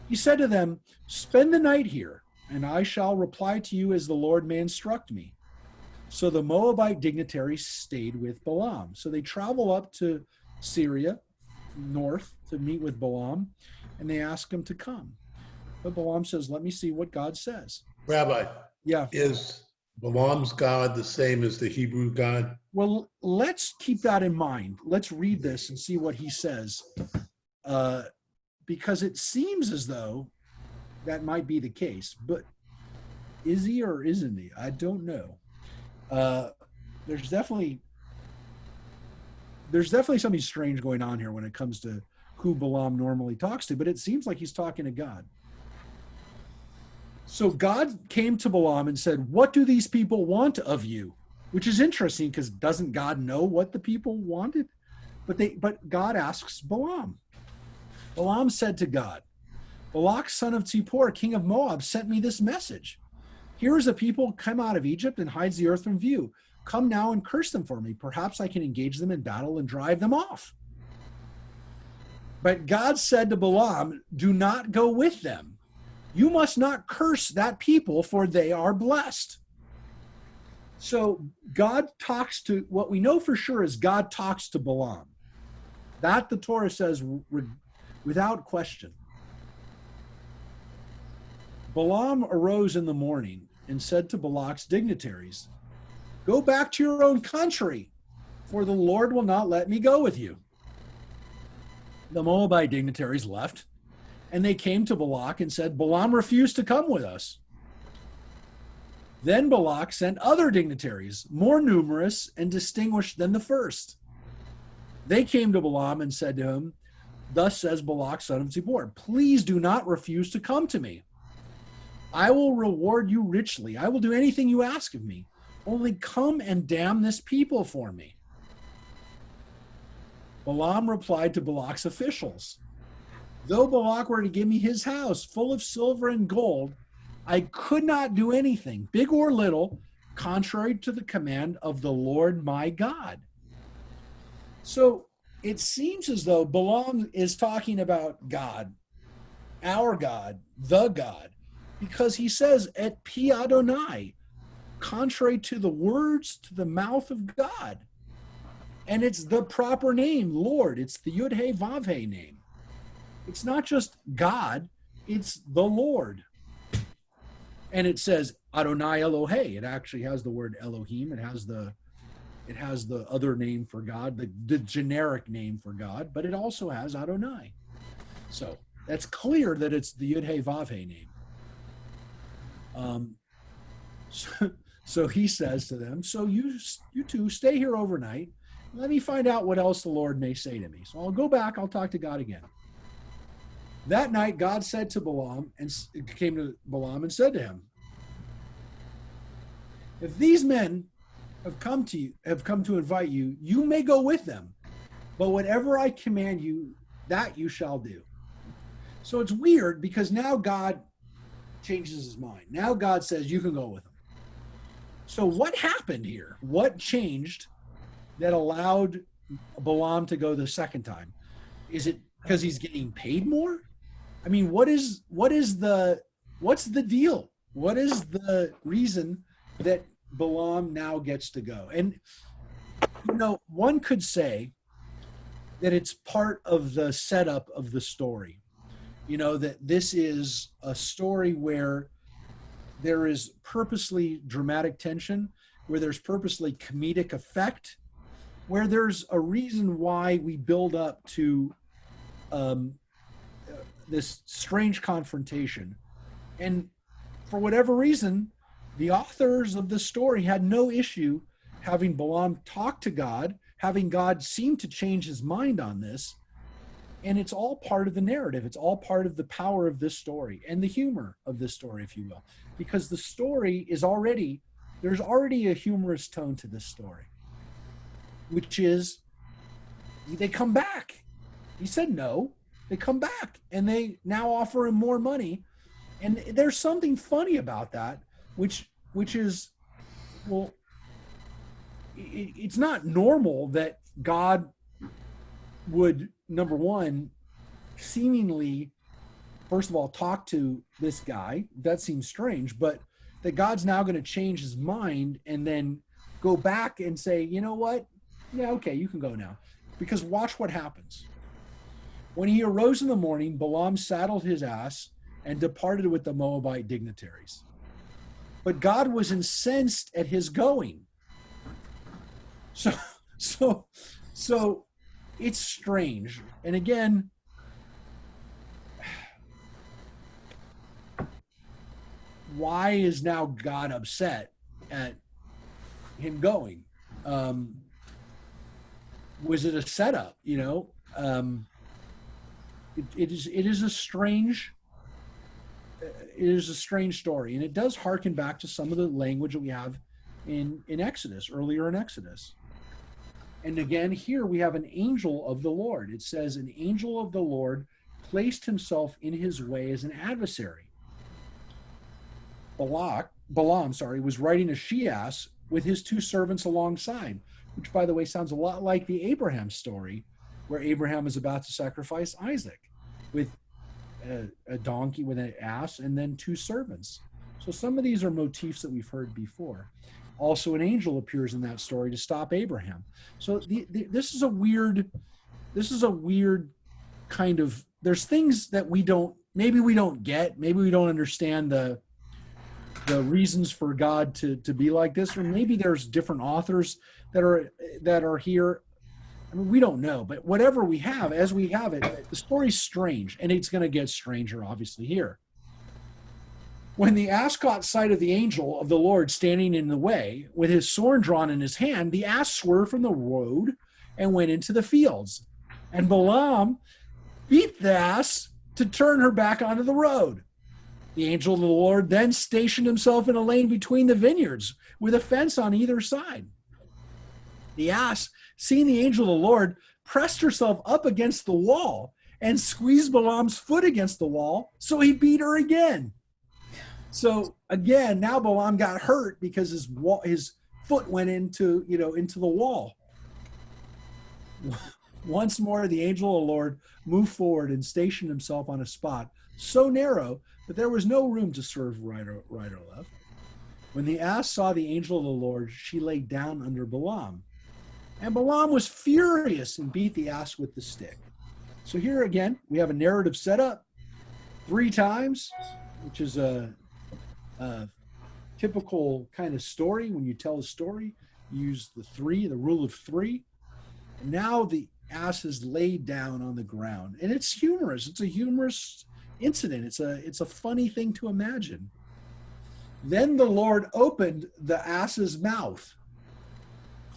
He said to them, spend the night here, and I shall reply to you as the Lord may instruct me. So the Moabite dignitaries stayed with Balaam. So they travel up to Syria, north, to meet with Balaam, and they ask him to come. But Balaam says, let me see what God says. Rabbi, Yeah. is Balaam's God the same as the Hebrew God? Well, let's keep that in mind. Let's read this and see what he says. Because it seems as though that might be the case. But is he or isn't he? I don't know. There's definitely something strange going on here when it comes to who Balaam normally talks to, but it seems like he's talking to God. So God came to Balaam and said, what do these people want of you? Which is interesting because doesn't God know what the people wanted? But God asks Balaam. Balaam said to God, Balak, son of Zippor, king of Moab, sent me this message. Here is a people come out of Egypt and hides the earth from view. Come now and curse them for me. Perhaps I can engage them in battle and drive them off. But God said to Balaam, do not go with them. You must not curse that people, for they are blessed. So God talks to, what we know for sure is God talks to Balaam. That the Torah says without question. Balaam arose in the morning and said to Balak's dignitaries, go back to your own country, for the Lord will not let me go with you. The Moabite dignitaries left, and they came to Balak and said, Balaam refused to come with us. Then Balak sent other dignitaries, more numerous and distinguished than the first. They came to Balaam and said to him, Thus says Balak, son of Zippor, please do not refuse to come to me. I will reward you richly. I will do anything you ask of me. Only come and damn this people for me. Balaam replied to Balak's officials, Though Balak were to give me his house full of silver and gold, I could not do anything, big or little, contrary to the command of the Lord my God. So it seems as though Balaam is talking about God, our God, the God, because he says, Et pi Adonai, contrary to the words, to the mouth of God. And it's the proper name, Lord. It's the Yud-He Vav-He name. It's not just God, it's the Lord. And it says Adonai Elohei. It actually has the word Elohim. It has the other name for God, the generic name for God, but it also has Adonai. So that's clear that it's the Yud-He Vav-He name. So he says to them, so you two stay here overnight. Let me find out what else the Lord may say to me. So I'll go back. I'll talk to God again. That night, God said to Balaam, and came to Balaam and said to him, if these men have come to invite you, you may go with them. But whatever I command you, that you shall do. So it's weird because now God changes his mind. Now God says you can go with them. So what happened here? What changed that allowed Balaam to go the second time? Is it because he's getting paid more? I mean, what's the deal? What is the reason that Balaam now gets to go? And, one could say that it's part of the setup of the story. That this is a story where there is purposely dramatic tension, where there's purposely comedic effect, where there's a reason why we build up to this strange confrontation. And for whatever reason, the authors of the story had no issue having Balaam talk to God, having God seem to change his mind on this. And it's all part of the narrative. It's all part of the power of this story and the humor of this story, if you will, because the story is there's already a humorous tone to this story, which is they come back. He said no. They come back and they now offer him more money. And there's something funny about that, which is, well, it's not normal that God would, number one, seemingly, first of all, talk to this guy. That seems strange, but that God's now going to change his mind and then go back and say, you know what? Yeah, okay, you can go now. Because watch what happens. When he arose in the morning, Balaam saddled his ass and departed with the Moabite dignitaries. But God was incensed at his going. So it's strange. And again, why is now God upset at him going? Was it a setup? It is a strange story, and it does harken back to some of the language that we have in Exodus, earlier in Exodus. And again, here we have an angel of the Lord. It says an angel of the Lord placed himself in his way as an adversary. Balaam, was riding a she-ass with his two servants alongside, which, by the way, sounds a lot like the Abraham story, where Abraham is about to sacrifice Isaac with a donkey, with an ass, and then two servants. So some of these are motifs that we've heard before. Also, an angel appears in that story to stop Abraham. So this is a weird kind of, there's things that maybe we don't get, maybe we don't understand the reasons for God to be like this, or maybe there's different authors that are here I mean, we don't know, but whatever we have, as we have it, the story's strange, and it's going to get stranger, obviously, here. When the ass caught sight of the angel of the Lord standing in the way, with his sword drawn in his hand, the ass swerved from the road and went into the fields. And Balaam beat the ass to turn her back onto the road. The angel of the Lord then stationed himself in a lane between the vineyards, with a fence on either side. The ass, seeing the angel of the Lord, pressed herself up against the wall and squeezed Balaam's foot against the wall, so he beat her again. So again, now Balaam got hurt because his foot went into the wall. Once more, the angel of the Lord moved forward and stationed himself on a spot so narrow that there was no room to swerve right or left. When the ass saw the angel of the Lord, she lay down under Balaam. And Balaam was furious and beat the ass with the stick. So here again, we have a narrative set up 3 times, which is a typical kind of story. When you tell a story, you use the rule of 3. And now the ass is laid down on the ground. And it's humorous. It's a humorous incident. It's a funny thing to imagine. Then the Lord opened the ass's mouth.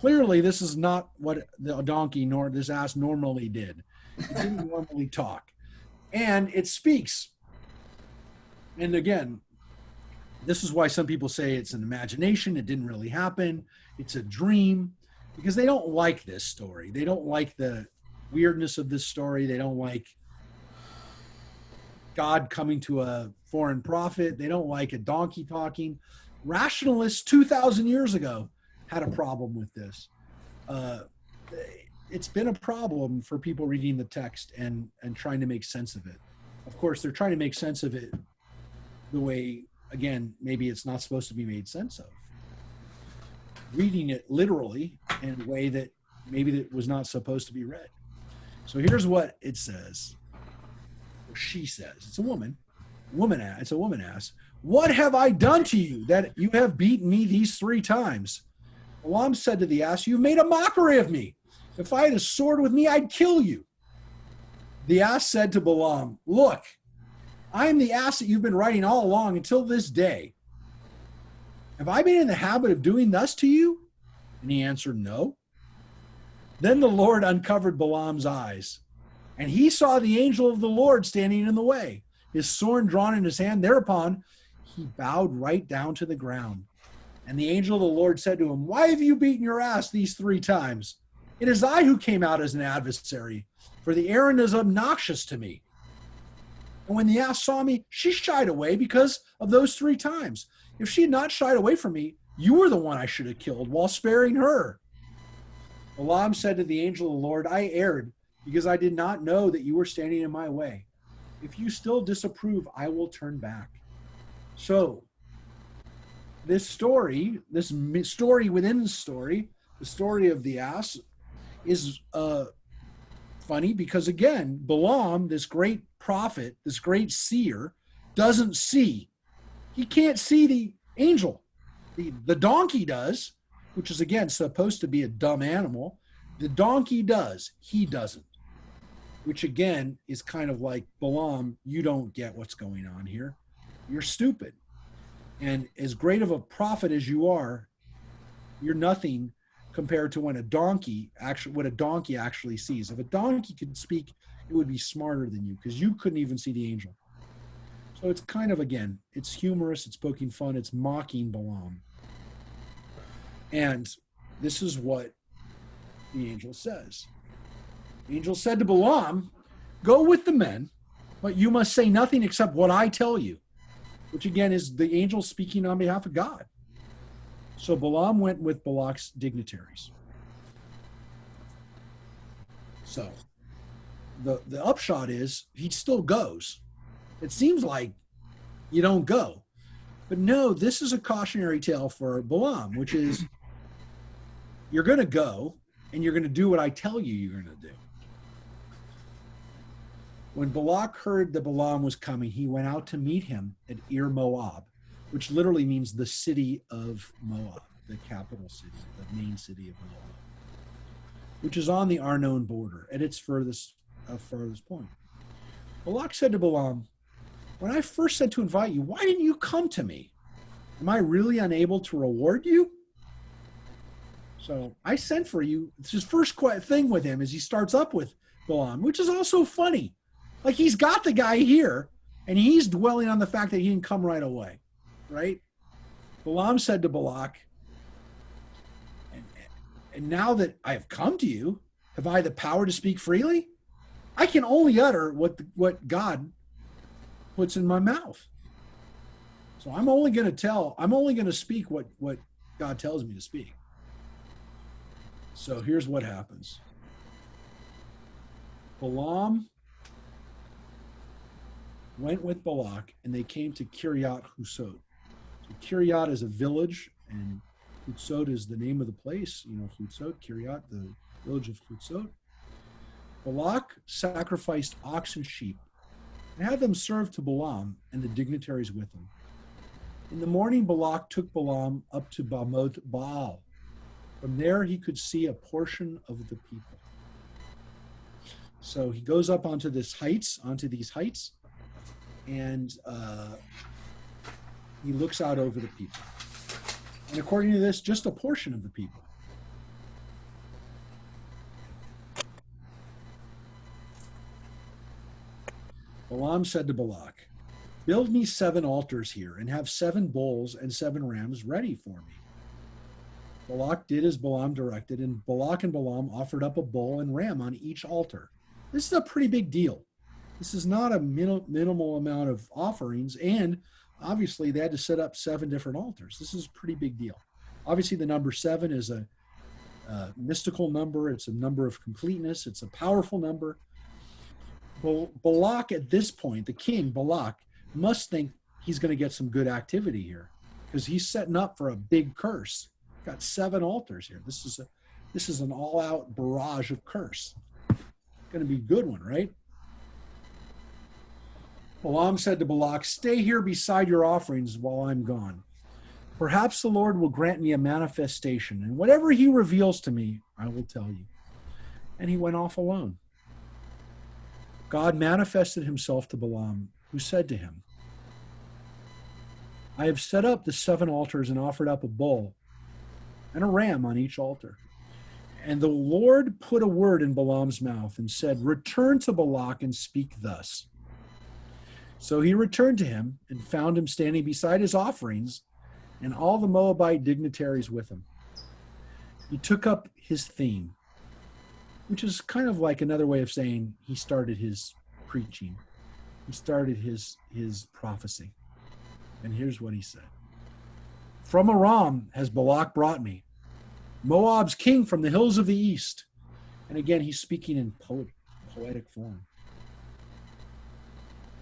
Clearly, this is not what the donkey nor this ass normally did. It didn't normally talk. And it speaks. And again, this is why some people say it's an imagination. It didn't really happen. It's a dream. Because they don't like this story. They don't like the weirdness of this story. They don't like God coming to a foreign prophet. They don't like a donkey talking. Rationalists 2,000 years ago had a problem with this. It's been a problem for people reading the text and trying to make sense of it. Of course, they're trying to make sense of it the way, again, maybe it's not supposed to be made sense of. Reading it literally in a way that maybe that was not supposed to be read. So here's what it says. Or she says. It's a woman. It's a woman asks, "What have I done to you that you have beaten me these 3 times?" Balaam said to the ass, "You've made a mockery of me. If I had a sword with me, I'd kill you." The ass said to Balaam, "Look, I am the ass that you've been riding all along until this day. Have I been in the habit of doing thus to you?" And he answered, "No." Then the Lord uncovered Balaam's eyes, and he saw the angel of the Lord standing in the way, his sword drawn in his hand. Thereupon he bowed right down to the ground. And the angel of the Lord said to him, "Why have you beaten your ass these 3 times? It is I who came out as an adversary, for the errand is obnoxious to me." And when the ass saw me, she shied away because of those 3 times. If she had not shied away from me, you were the one I should have killed while sparing her. Balaam said to the angel of the Lord, "I erred because I did not know that you were standing in my way. If you still disapprove, I will turn back." So this story within the story, the story of the ass, is funny because, again, Balaam, this great prophet, this great seer, doesn't see. He can't see the angel. The donkey does, which is, again, supposed to be a dumb animal. The donkey does. He doesn't. Which, again, is kind of like, Balaam, you don't get what's going on here. You're stupid. And as great of a prophet as you are, you're nothing compared to what a donkey actually sees. If a donkey could speak, it would be smarter than you because you couldn't even see the angel. So it's kind of, again, it's humorous, it's poking fun, it's mocking Balaam. And this is what the angel says. The angel said to Balaam, "Go with the men, but you must say nothing except what I tell you," which, again, is the angel speaking on behalf of God. So Balaam went with Balak's dignitaries. So the upshot is he still goes. It seems like you don't go. But no, this is a cautionary tale for Balaam, which is you're going to go and you're going to do what I tell you you're going to do. When Balak heard that Balaam was coming, he went out to meet him at Ir Moab, which literally means the city of Moab, the capital city, the main city of Moab. which is on the Arnon border at its furthest point. Balak said to Balaam, when I first said to invite you, why didn't you come to me? Am I really unable to reward you? So I sent for you. It's his first thing with him is he starts up with Balaam, which is also funny. Like he's got the guy here and he's dwelling on the fact that he didn't come right away, right? Balaam said to Balak, and now that I have come to you, have I the power to speak freely? I can only utter what God puts in my mouth. So I'm only going to speak what God tells me to speak. So here's what happens. Balaam went with Balak and they came to Kiryat Husot. So Kiryat is a village and Hutzot is the name of the place. Hutzot, Kiryat, the village of Hutzot. Balak sacrificed ox and sheep and had them served to Balaam and the dignitaries with him. In the morning, Balak took Balaam up to Bamoth Baal. From there, he could see a portion of the people. So he goes up onto these heights, and he looks out over the people. And according to this, just a portion of the people. Balaam said to Balak, build me 7 altars here and have 7 bulls and 7 rams ready for me. Balak did as Balaam directed, and Balak and Balaam offered up a bull and ram on each altar. This is a pretty big deal. This is not a minimal amount of offerings, and obviously they had to set up 7 different altars. This is a pretty big deal. Obviously the number 7 is a mystical number. It's a number of completeness. It's a powerful number. Balak at this point, the king, Balak, must think he's going to get some good activity here because he's setting up for a big curse. Got 7 altars here. This is an all-out barrage of curse. Going to be a good one, right? Balaam said to Balak, stay here beside your offerings while I'm gone. Perhaps the Lord will grant me a manifestation, and whatever he reveals to me, I will tell you. And he went off alone. God manifested himself to Balaam, who said to him, I have set up the 7 altars and offered up a bull and a ram on each altar. And the Lord put a word in Balaam's mouth and said, return to Balak and speak thus. So he returned to him and found him standing beside his offerings and all the Moabite dignitaries with him. He took up his theme, which is kind of like another way of saying he started his preaching. He started his prophecy. And here's what he said. From Aram has Balak brought me, Moab's king from the hills of the east. And again, he's speaking in poetic form.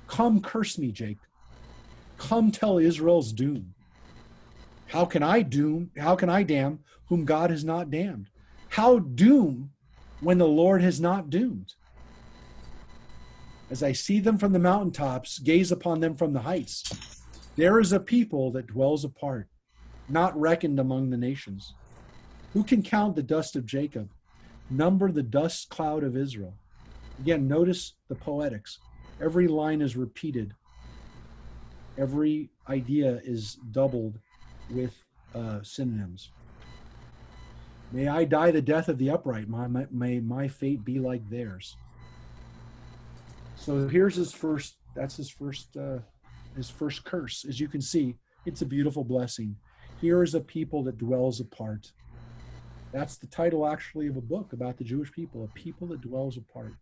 Come curse me, Jacob. Come tell Israel's doom. How can I damn whom God has not damned? How doom when the Lord has not doomed? As I see them from the mountaintops, gaze upon them from the heights. There is a people that dwells apart, not reckoned among the nations. Who can count the dust of Jacob, number the dust cloud of Israel? Again, notice the poetics. Every line is repeated. Every idea is doubled with synonyms. May I die the death of the upright. May my fate be like theirs. So here's his first curse. As you can see, it's a beautiful blessing. Here is a people that dwells apart. That's the title actually of a book about the Jewish people, a people that dwells apart.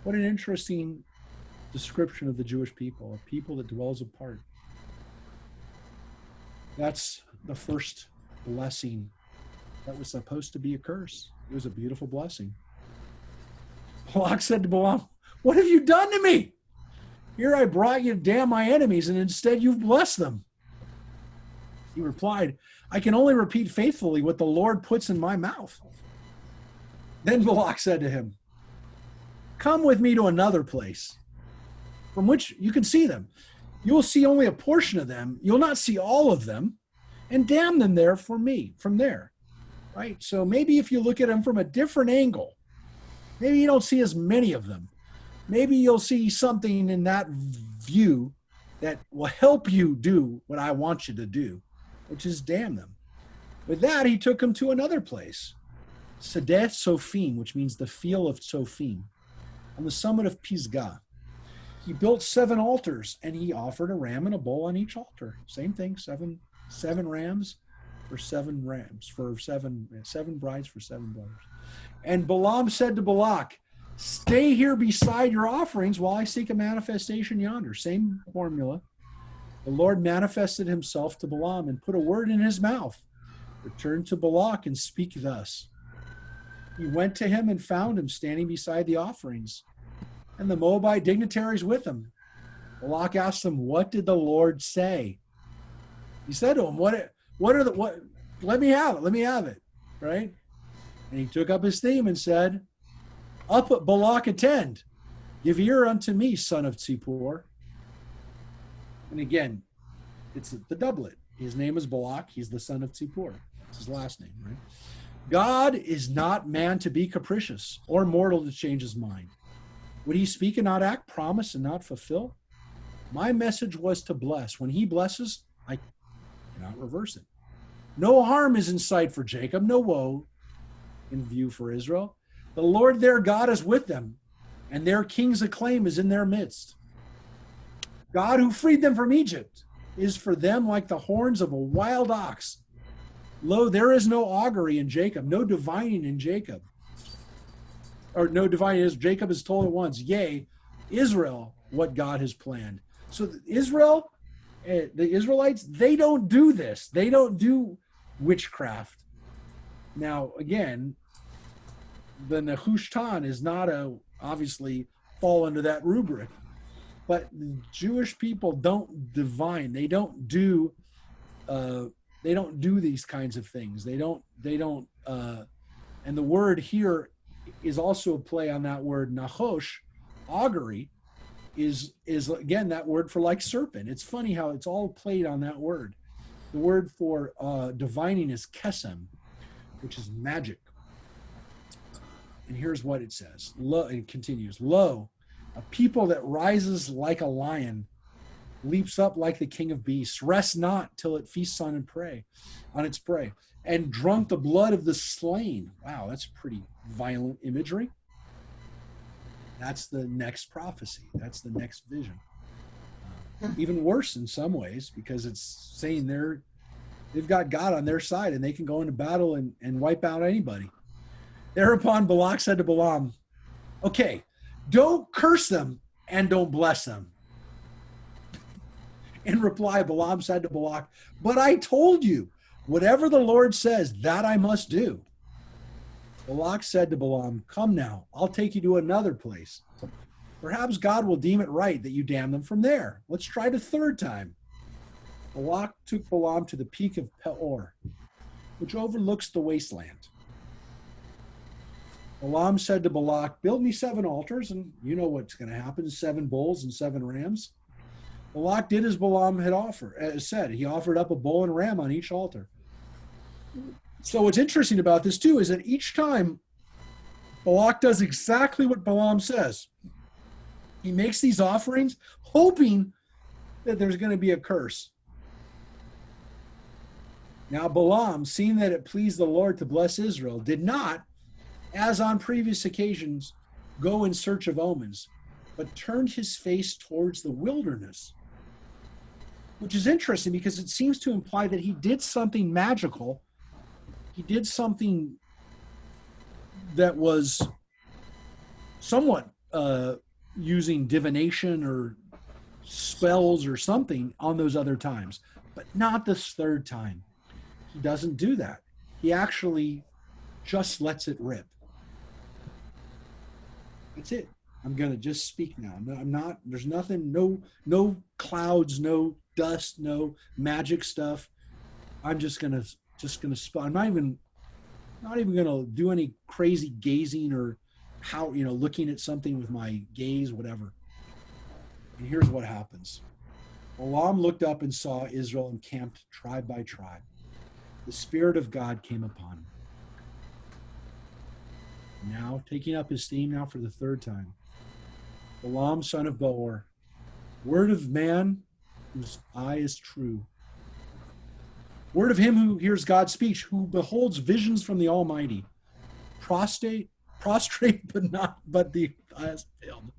What an interesting description of the Jewish people, a people that dwells apart. That's the first blessing that was supposed to be a curse. It was a beautiful blessing. Balak said to Balaam, what have you done to me? Here I brought you to damn my enemies, and instead you've blessed them. He replied, I can only repeat faithfully what the Lord puts in my mouth. Then Balak said to him, come with me to another place from which you can see them. You will see only a portion of them. You'll not see all of them, and damn them there for me from there. right? So maybe if you look at them from a different angle, maybe you don't see as many of them. Maybe you'll see something in that view that will help you do what I want you to do, which is damn them. With that, he took him to another place, Sedeh Sophim, which means the field of Sophim, on the summit of Pisgah. He built 7 altars, and he offered a ram and a bull on each altar. Same thing, seven rams for 7 rams, for seven brides for 7 brothers. And Balaam said to Balak, stay here beside your offerings while I seek a manifestation yonder. Same formula. The Lord manifested himself to Balaam and put a word in his mouth. Return to Balak and speak thus. He went to him and found him standing beside the offerings, and the Moabite dignitaries with him. Balak asked him, what did the Lord say? He said to him, what let me have it, right? And he took up his theme and said, up at Balak attend, give ear unto me, son of Tzipor. And again, it's the doublet. His name is Balak. He's the son of Tzipor. That's his last name, right? God is not man to be capricious or mortal to change his mind. Would he speak and not act, promise and not fulfill? My message was to bless. When he blesses, I cannot reverse it. No harm is in sight for Jacob, no woe in view for Israel. The Lord their God is with them, and their king's acclaim is in their midst. God who freed them from Egypt is for them like the horns of a wild ox. Lo, there is no augury in Jacob, no divining in Jacob. Or no divining is Jacob is told at once, yea, Israel, what God has planned. So Israel, the Israelites, they don't do this. They don't do witchcraft. Now, again, the Nehushtan is not obviously fall under that rubric, but the Jewish people don't divine. They don't do these kinds of things. They don't, and the word here is also a play on that word nachosh, augury, is again that word for like serpent. It's funny how it's all played on that word. The word for divining is kesem, which is magic. And here's what it says. Lo, and it continues. Lo, a people that rises like a lion, leaps up like the king of beasts, rests not till it feasts on its prey, and drunk the blood of the slain. Wow, that's pretty violent imagery. That's the next prophecy. That's the next vision. Even worse in some ways, because it's saying they've got God on their side and they can go into battle and wipe out anybody. Thereupon Balak said to Balaam, okay, don't curse them and don't bless them. In reply, Balaam said to Balak, but I told you, whatever the Lord says, that I must do. Balak said to Balaam, come now, I'll take you to another place. Perhaps God will deem it right that you damn them from there. Let's try the 3rd time. Balak took Balaam to the peak of Peor, which overlooks the wasteland. Balaam said to Balak, build me 7 altars, and you know what's going to happen, 7 bulls and 7 rams. Balak did as Balaam had said. He offered up a bull and a ram on each altar. So what's interesting about this too is that each time Balak does exactly what Balaam says. He makes these offerings hoping that there's going to be a curse. Now Balaam, seeing that it pleased the Lord to bless Israel, did not, as on previous occasions, go in search of omens, but turned his face towards the wilderness, which is interesting because it seems to imply that he did something magical. He did something that was somewhat using divination or spells or something on those other times, but not this 3rd time. He doesn't do that. He actually just lets it rip. That's it. I'm going to just speak now. I'm not, there's nothing, no clouds, no dust, no magic stuff. I'm just going to, I'm not even going to do any crazy gazing or how, looking at something with my gaze, whatever. And here's what happens. Balaam looked up and saw Israel encamped tribe by tribe. The Spirit of God came upon him. Now, taking up his theme now for the third time. Balaam, son of Beor, word of man whose eye is true. Word of him who hears God's speech, who beholds visions from the Almighty. Prostrate, but the eyes failed.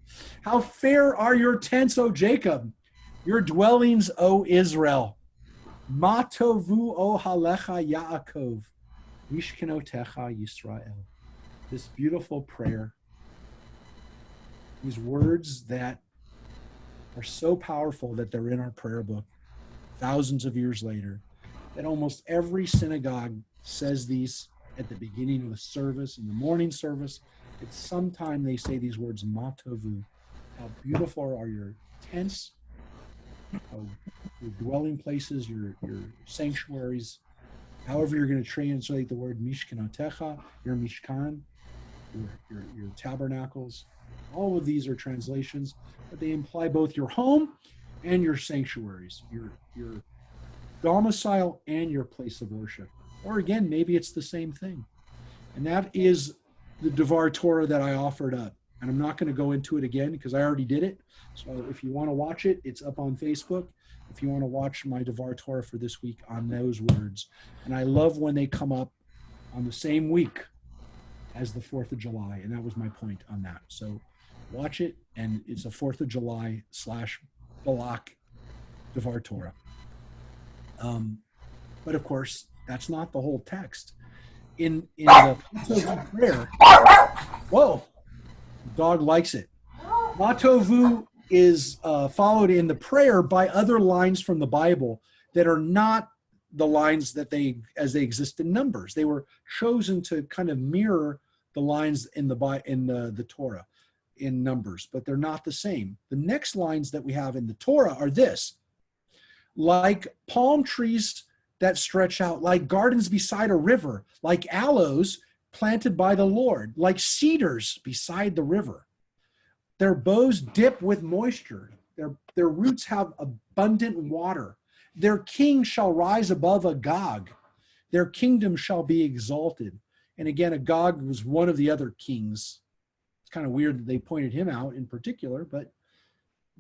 How fair are your tents, O Jacob, your dwellings, O Israel. Ma tovu o halecha Yaakov, mishkenotecha Yisrael. This beautiful prayer, these words that are so powerful that they're in our prayer book thousands of years later, that almost every synagogue says these at the beginning of the service, in the morning service. At some time they say these words, Ma tovu. How beautiful are your tents, your dwelling places, your sanctuaries, however you're going to translate the word mishkenotecha, your mishkan, your tabernacles. All of these are translations, but they imply both your home and your sanctuaries, your domicile and your place of worship. Or again, maybe it's the same thing. And that is the Devar Torah that I offered up. And I'm not going to go into it again because I already did it. So if you want to watch it, it's up on Facebook. If you want to watch my Devar Torah for this week on those words. And I love when they come up on the same week as the 4th of July. And that was my point on that. So watch it. And it's a 4th of July / Balak Devar Torah. But of course, that's not the whole text. In the prayer, whoa, the dog likes it. Matovu is followed in the prayer by other lines from the Bible that are not the lines that they exist in Numbers. They were chosen to kind of mirror the lines in the Torah in Numbers, but they're not the same. The next lines that we have in the Torah are this: like palm trees that stretch out, like gardens beside a river, like aloes planted by the Lord, like cedars beside the river. Their boughs dip with moisture. Their roots have abundant water. Their king shall rise above Agag. Their kingdom shall be exalted. And again, Agag was one of the other kings. It's kind of weird that they pointed him out in particular, but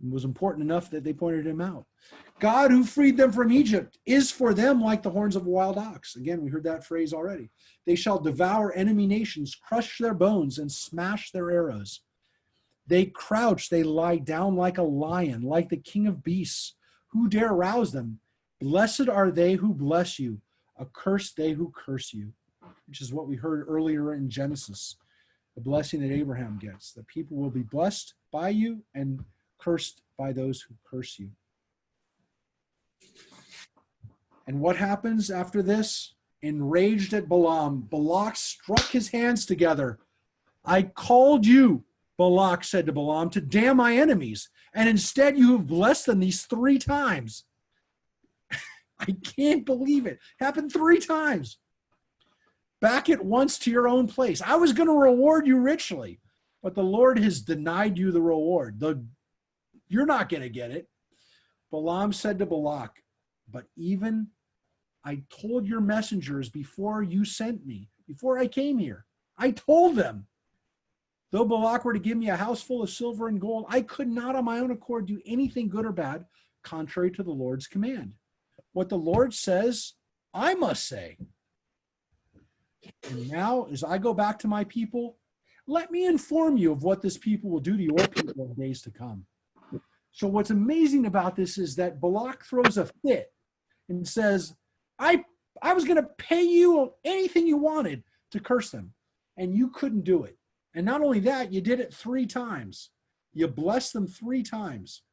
it was important enough that they pointed him out. God who freed them from Egypt is for them like the horns of a wild ox. Again, we heard that phrase already. They shall devour enemy nations, crush their bones, and smash their arrows. They crouch, they lie down like a lion, like the king of beasts. Who dare rouse them? Blessed are they who bless you, accursed they who curse you, which is what we heard earlier in Genesis, the blessing that Abraham gets. The people will be blessed by you and cursed by those who curse you. And what happens after this? Enraged at Balaam, Balak struck his hands together. I called you, Balak said to Balaam, to damn my enemies, and instead you have blessed them these 3 times. I can't believe it. Happened 3 times. Back at once to your own place. I was going to reward you richly, but the Lord has denied you the reward. You're not going to get it. Balaam said to Balak, but even I told your messengers before you sent me, before I came here, I told them, though Balak were to give me a house full of silver and gold, I could not on my own accord do anything good or bad, contrary to the Lord's command. What the Lord says, I must say. And now, as I go back to my people, let me inform you of what this people will do to your people in days to come. So what's amazing about this is that Balak throws a fit and says, I was going to pay you anything you wanted to curse them, and you couldn't do it. And not only that, you did it 3 times. You blessed them 3 times.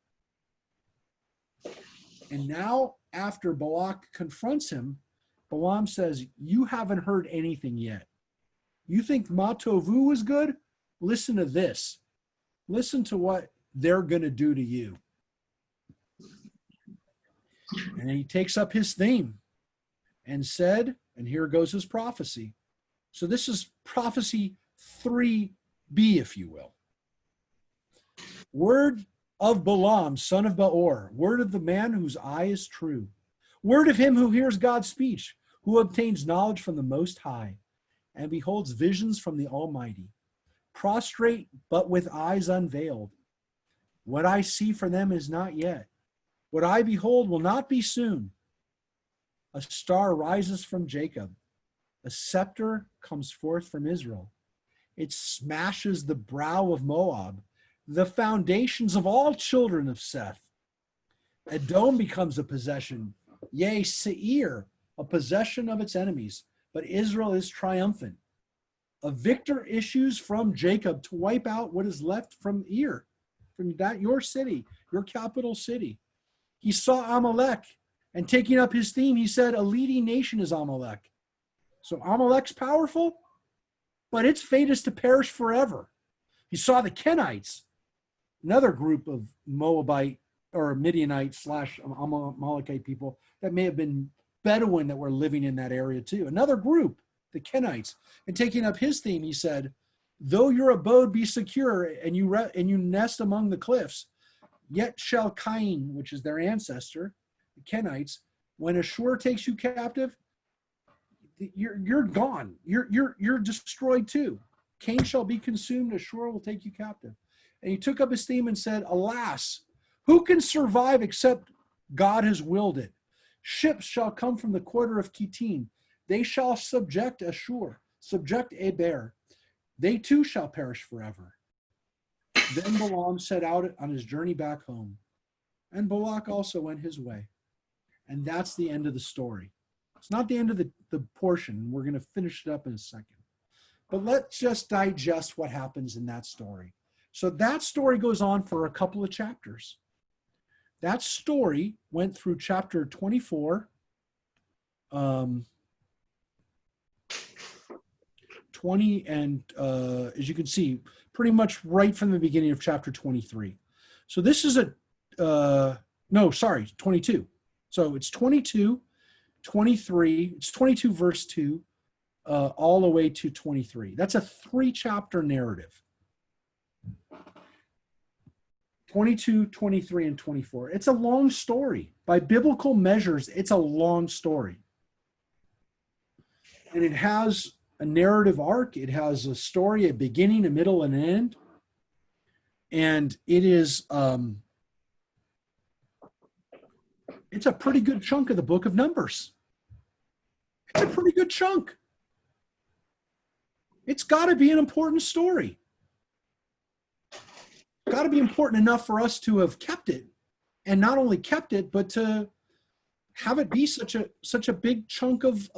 And now, after Balak confronts him, Balaam says, you haven't heard anything yet. You think Matovu was good? Listen to this. Listen to what they're going to do to you. And he takes up his theme and said, and here goes his prophecy. So this is prophecy 3b, if you will. Word of Balaam, son of Beor, word of the man whose eye is true, word of him who hears God's speech, who obtains knowledge from the Most High, and beholds visions from the Almighty. prostrate but with eyes unveiled. What I see for them is not yet. What I behold will not be soon. A star rises from Jacob. A scepter comes forth from Israel. It smashes the brow of Moab, the foundations of all children of Seth. Edom becomes a possession, yea, Seir, a possession of its enemies, but Israel is triumphant. A victor issues from Jacob to wipe out what is left from Ir, from that your city, your capital city. He saw Amalek, and taking up his theme, he said, a leading nation is Amalek. So Amalek's powerful, but its fate is to perish forever. He saw the Kenites, another group of Moabite or Midianite / Amalekite people that may have been Bedouin that were living in that area too. Another group, the Kenites. And taking up his theme, he said, though your abode be secure and you nest among the cliffs, yet shall Cain, which is their ancestor, the Kenites, when Ashur takes you captive, you're gone. You're destroyed too. Cain shall be consumed. Ashur will take you captive. And he took up his theme and said, alas, who can survive except God has willed it? Ships shall come from the quarter of Kittim. They shall subject Ashur, subject Eber. They too shall perish forever. Then Balaam set out on his journey back home. And Balak also went his way. And that's the end of the story. It's not the end of the portion. We're going to finish it up in a second. But let's just digest what happens in that story. So that story goes on for a couple of chapters. That story went through chapter 24, 20, and as you can see, pretty much right from the beginning of chapter 23. So this is 22. So it's 22, 23, it's 22 verse 2, all the way to 23. That's a 3-chapter narrative. 22, 23, and 24. It's a long story. By biblical measures, it's a long story. And it has a narrative arc. It has a story, a beginning, a middle, and an end. And it is, it's a pretty good chunk of the book of Numbers. It's a pretty good chunk. It's got to be an important story. Got to be important enough for us to have kept it, and not only kept it, but to have it be such a big chunk of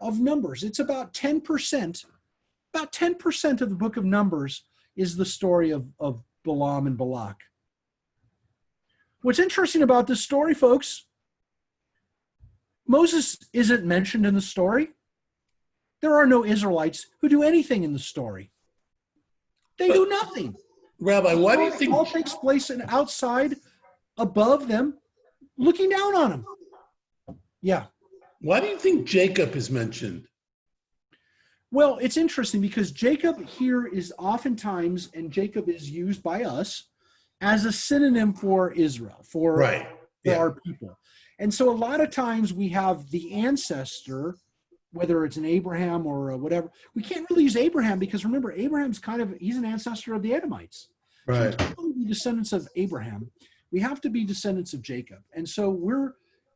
Numbers. It's about 10%. About 10% of the book of Numbers is the story of Balaam and Balak. What's interesting about this story, folks, Moses isn't mentioned in the story. There are no Israelites who do anything in the story. They do nothing. Rabbi, why do you think it all takes place outside, above them, looking down on them? Yeah. Why do you think Jacob is mentioned? Well, it's interesting because Jacob here is oftentimes, and Jacob is used by us as a synonym for Israel, for our people. And so a lot of times we have the ancestor, whether it's an Abraham or whatever. We can't really use Abraham because remember, Abraham's he's an ancestor of the Edomites. Right. So we can't really be descendants of Abraham. We have to be descendants of Jacob. And so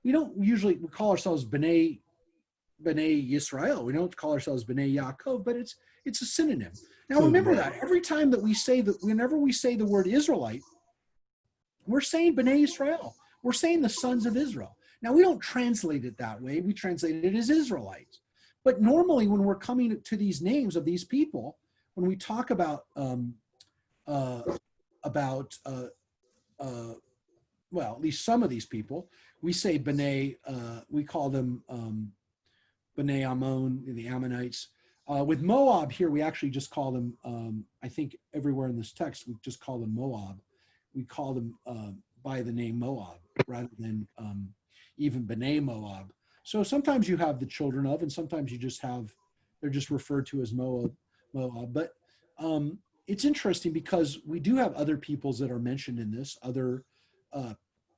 we don't usually call ourselves B'nai Yisrael. We don't call ourselves B'nai Yaakov, but it's a synonym. Now remember that every time that we say that, whenever we say the word Israelite, we're saying B'nai Yisrael. We're saying the sons of Israel. Now we don't translate it that way. We translate it as Israelites. But normally when we're coming to these names of these people, when we talk about well, at least some of these people, we say B'nai, we call them B'nai Ammon, the Ammonites. With Moab here, we actually just call them, I think everywhere in this text, we just call them Moab. We call them by the name Moab rather than even B'nai Moab. So sometimes you have the children of, and sometimes you just have, they're just referred to as Moab. But it's interesting because we do have other peoples that are mentioned in this, other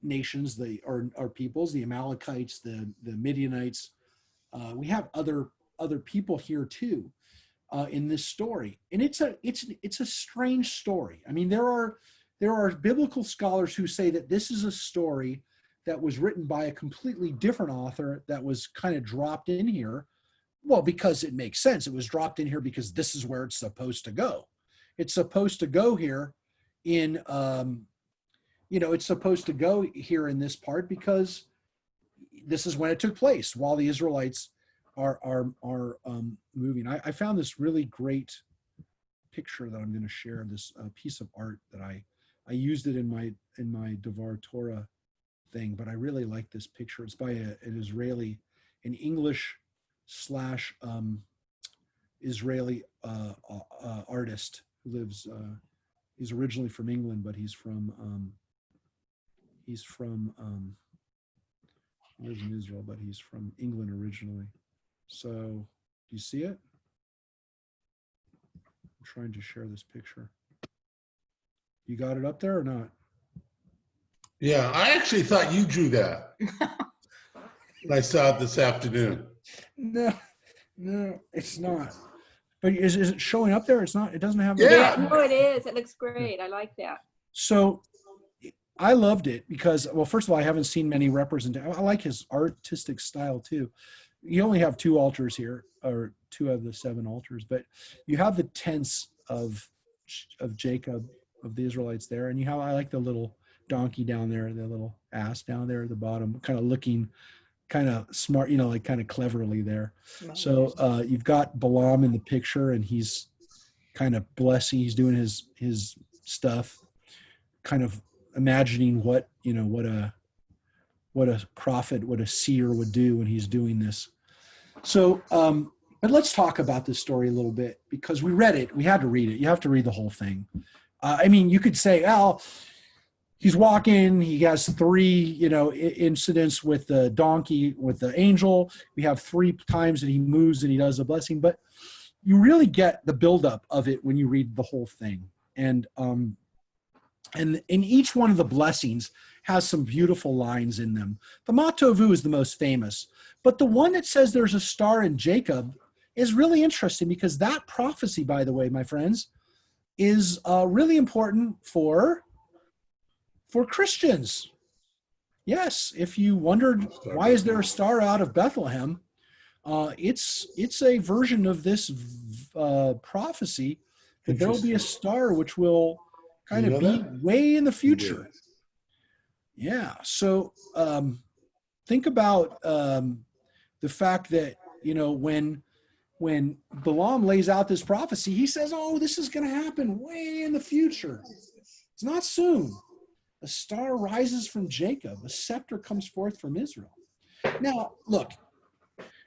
nations, our peoples, the Amalekites, the Midianites. We have other people here too. in this story, and it's a strange story. I mean, there are biblical scholars who say that this is a story that was written by a completely different author that was kind of dropped in here. Well, because it makes sense. It was dropped in here because this is where it's supposed to go. It's supposed to go here in, it's supposed to go here in this part because this is when it took place while the Israelites are moving. I found this really great picture that I'm going to share, this piece of art that I used it in my Devar Torah thing, but I really like this picture. It's by an English / Israeli artist who lives. He's originally from England, but he lives in Israel, but he's from England originally. So, do you see it? I'm trying to share this picture. You got it up there or not? Yeah, I actually thought you drew that. I saw it this afternoon. No, it's not. But is it showing up there? It's not. It doesn't have. Yeah. No, it is. It looks great. I like that. So I loved it because, well, first of all, I haven't seen many representations. I like his artistic style too. You only have 2 altars here, or 2 of the 7 altars, but you have the tents of Jacob, of the Israelites there, and I like the little donkey down there, the little ass down there at the bottom, kind of looking kind of smart, like kind of cleverly there. So you've got Balaam in the picture, and he's kind of blessing. He's doing his stuff, kind of imagining what a prophet, what a seer would do when he's doing this. So, but let's talk about this story a little bit because we read it. We had to read it. You have to read the whole thing. I mean, you could say, well, he's walking. He has 3, incidents with the donkey, with the angel. We have 3 times that he moves and he does a blessing. But you really get the buildup of it when you read the whole thing. And in each one of the blessings has some beautiful lines in them. The Matovu is the most famous. But the one that says there's a star in Jacob is really interesting because that prophecy, by the way, my friends, is really important for Christians. Yes, if you wondered why is there a star out of Bethlehem, it's a version of this prophecy that there will be a star which will kind of be way in the future. Yeah. So think about the fact that, when Balaam lays out this prophecy, he says, oh, this is going to happen way in the future. It's not soon. A star rises from Jacob. A scepter comes forth from Israel. Now, look,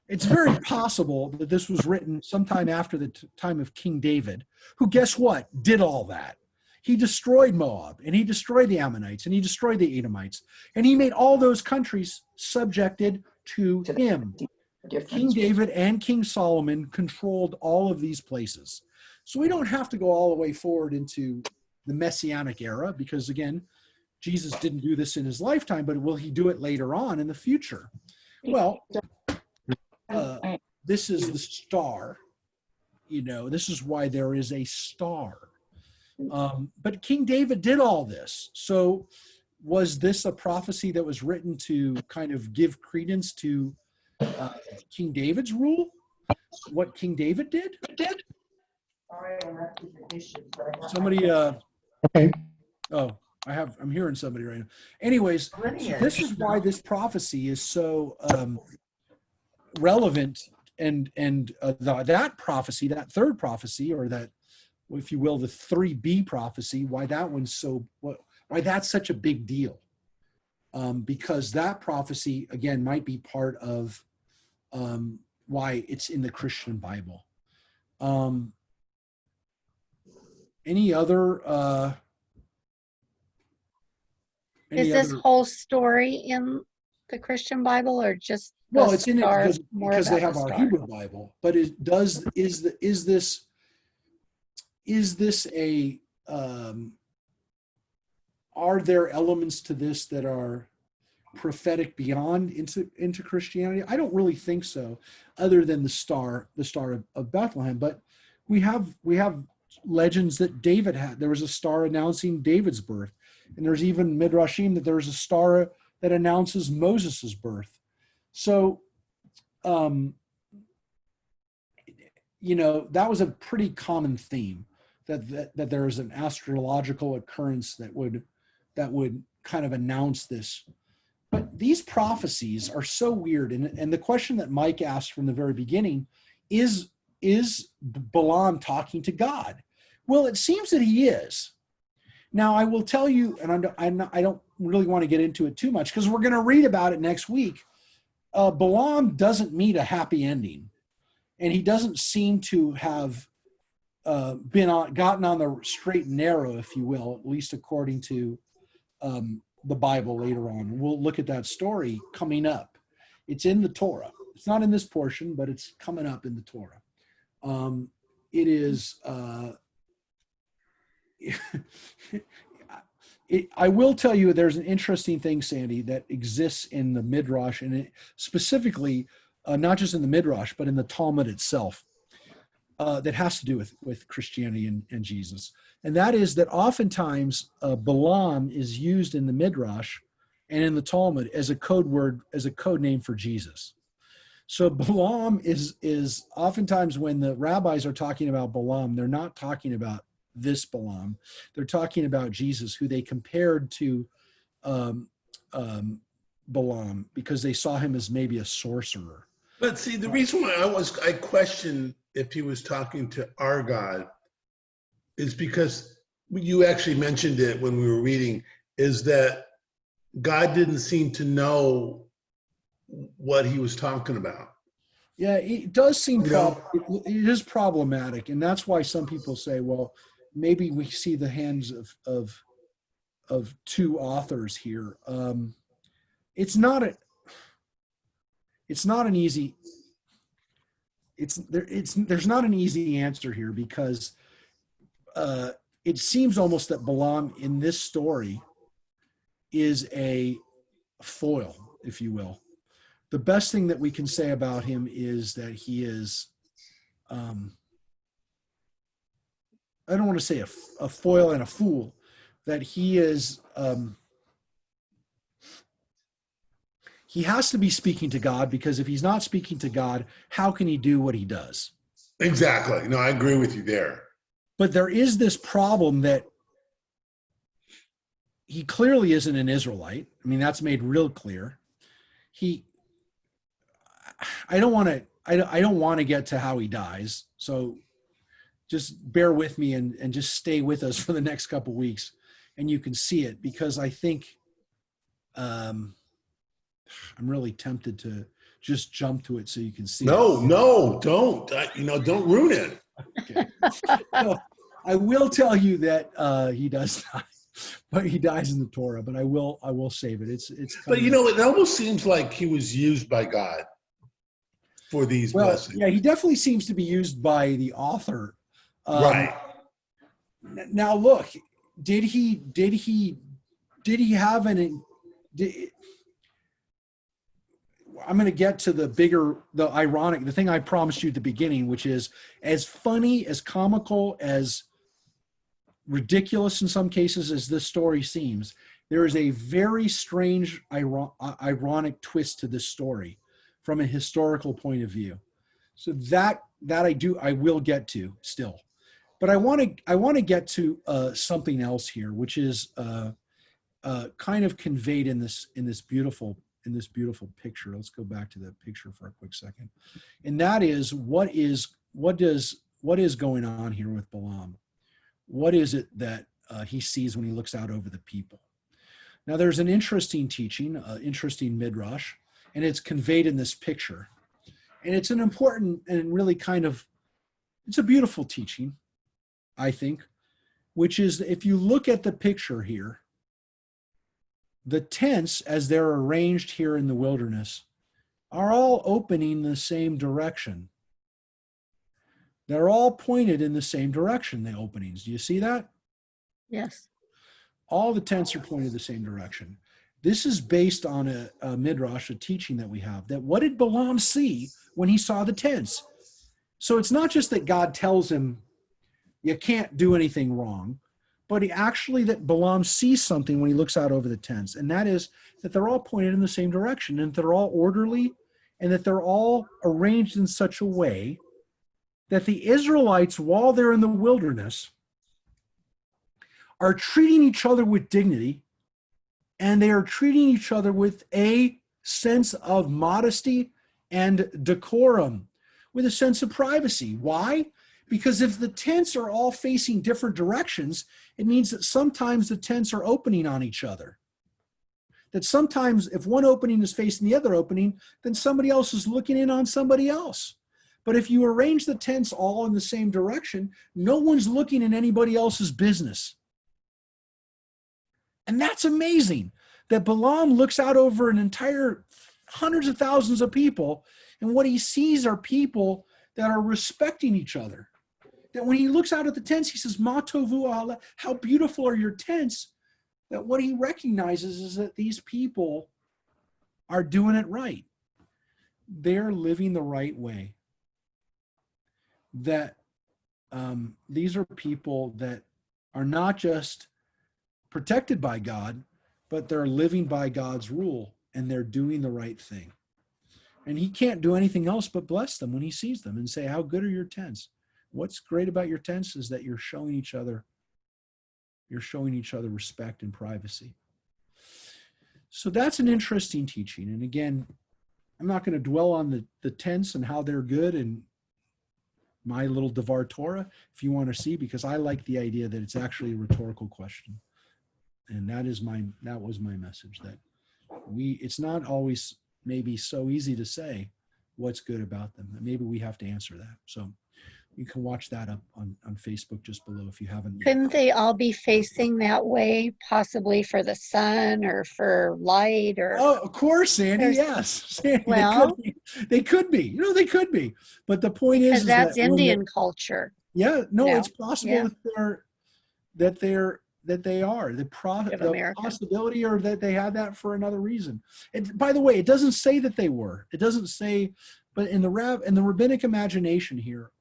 it's very possible that this was written sometime after the time of King David, who, guess what, did all that. He destroyed Moab, and he destroyed the Ammonites, and he destroyed the Edomites, and he made all those countries subjected to him. King David and King Solomon controlled all of these places. So we don't have to go all the way forward into the Messianic era because, again, Jesus didn't do this in his lifetime, but will he do it later on in the future? Well, this is the star. This is why there is a star. But King David did all this. So was this a prophecy that was written to kind of give credence to King David's rule? What King David did? Somebody, Okay. oh, I'm hearing somebody right now. Anyways, so this is why this prophecy is so relevant, and that prophecy, that third prophecy, or that, if you will, the 3B prophecy, why that's such a big deal. Because that prophecy, again, might be part of why it's in the Christian Bible. Any other? Is this whole story in the Christian Bible, or just well? It's in it because they have the our star? Hebrew Bible. But is this a? Are there elements to this that are prophetic beyond into Christianity? I don't really think so, other than the star of Bethlehem. But We have legends that David had. There was a star announcing David's birth, and there's even midrashim that there's a star that announces Moses's birth. So, that was a pretty common theme, that there is an astrological occurrence that would kind of announce this. But these prophecies are so weird, and the question that Mike asked from the very beginning is Balaam talking to God? Well, it seems that he is. Now, I will tell you, and I don't really want to get into it too much because we're going to read about it next week. Balaam doesn't meet a happy ending, and he doesn't seem to have gotten on the straight and narrow, if you will, at least according to the Bible later on. And we'll look at that story coming up. It's in the Torah. It's not in this portion, but it's coming up in the Torah. It is. I will tell you, there's an interesting thing, Sandy, that exists in the Midrash, and specifically, not just in the Midrash, but in the Talmud itself, that has to do with Christianity and Jesus. And that is that oftentimes Balaam is used in the Midrash and in the Talmud as a code word, as a code name for Jesus. So Balaam is oftentimes, when the rabbis are talking about Balaam, they're not talking about this Balaam. They're talking about Jesus, who they compared to Balaam because they saw him as maybe a sorcerer. But see, the reason why I questioned if he was talking to our God is because you actually mentioned it when we were reading, is that God didn't seem to know what he was talking about. Yeah, it does seem it is problematic, and that's why some people say, well, maybe we see the hands of two authors here. It's not an easy. There's not an easy answer here, because it seems almost that Balaam in this story is a foil, if you will. The best thing that we can say about him is that he is, I don't want to say a foil and a fool, that he is, he has to be speaking to God, because if he's not speaking to God, how can he do what he does? Exactly. No, I agree with you there. But there is this problem that he clearly isn't an Israelite. I mean, that's made real clear. I don't want to get to how he dies. So just bear with me and just stay with us for the next couple of weeks, and you can see it, because I think I'm really tempted to just jump to it so you can see it. No, don't. Don't ruin it. Okay. So I will tell you that he does die, but he dies in the Torah. But I will save it. It's. But it almost seems like he was used by God for these blessings. Yeah, he definitely seems to be used by the author. Right. Now, look, did he have I'm going to get to the ironic, the thing I promised you at the beginning, which is as funny, as comical, as ridiculous in some cases as this story seems, there is a very strange, ironic twist to this story from a historical point of view. So that I will get to still. But I want to get to something else here, which is kind of conveyed in this beautiful picture. Let's go back to the picture for a quick second, and that is what is going on here with Balaam. What is it that he sees when he looks out over the people? Now, there's an interesting teaching, interesting midrash, and it's conveyed in this picture, and it's an important and really it's a beautiful teaching, I think, which is, if you look at the picture here, the tents, as they're arranged here in the wilderness, are all opening the same direction. They're all pointed in the same direction, the openings. Do you see that? Yes. All the tents are pointed the same direction. This is based on a midrash, a teaching that we have, that what did Balaam see when he saw the tents? So it's not just that God tells him you can't do anything wrong, but he actually, that Balaam sees something when he looks out over the tents, and that is that they're all pointed in the same direction, and they're all orderly, and that they're all arranged in such a way that the Israelites, while they're in the wilderness, are treating each other with dignity, and they are treating each other with a sense of modesty and decorum, with a sense of privacy. Why? Because if the tents are all facing different directions, it means that sometimes the tents are opening on each other. That sometimes if one opening is facing the other opening, then somebody else is looking in on somebody else. But if you arrange the tents all in the same direction, no one's looking in anybody else's business. And that's amazing, that Balaam looks out over an entire hundreds of thousands of people, and what he sees are people that are respecting each other. That when he looks out at the tents, he says, Ma tovu ala, how beautiful are your tents. That what he recognizes is that these people are doing it right. They're living the right way. That these are people that are not just protected by God, but they're living by God's rule, and they're doing the right thing. And he can't do anything else but bless them when he sees them and say, how good are your tents? What's great about your tents is that you're showing each other respect and privacy. So that's an interesting teaching. And again, I'm not going to dwell on the tents and how they're good and my little Devar Torah, if you want to see, because I like the idea that it's actually a rhetorical question. And that was my message, that it's not always maybe so easy to say what's good about them. Maybe we have to answer that. So you can watch that up on Facebook just below if you haven't yet. Couldn't they all be facing that way, possibly for the sun or for light? Or Oh, of course, Sandy. There's- Yes, Sandy. Well- they could be. They could be. But the point because is that's that when Indian culture. yeah, no, No. it's possible Yeah. that they are the America. possibility, or that they had that for another reason. And by the way, it doesn't say that they were. It doesn't say, but in the rabbinic imagination here,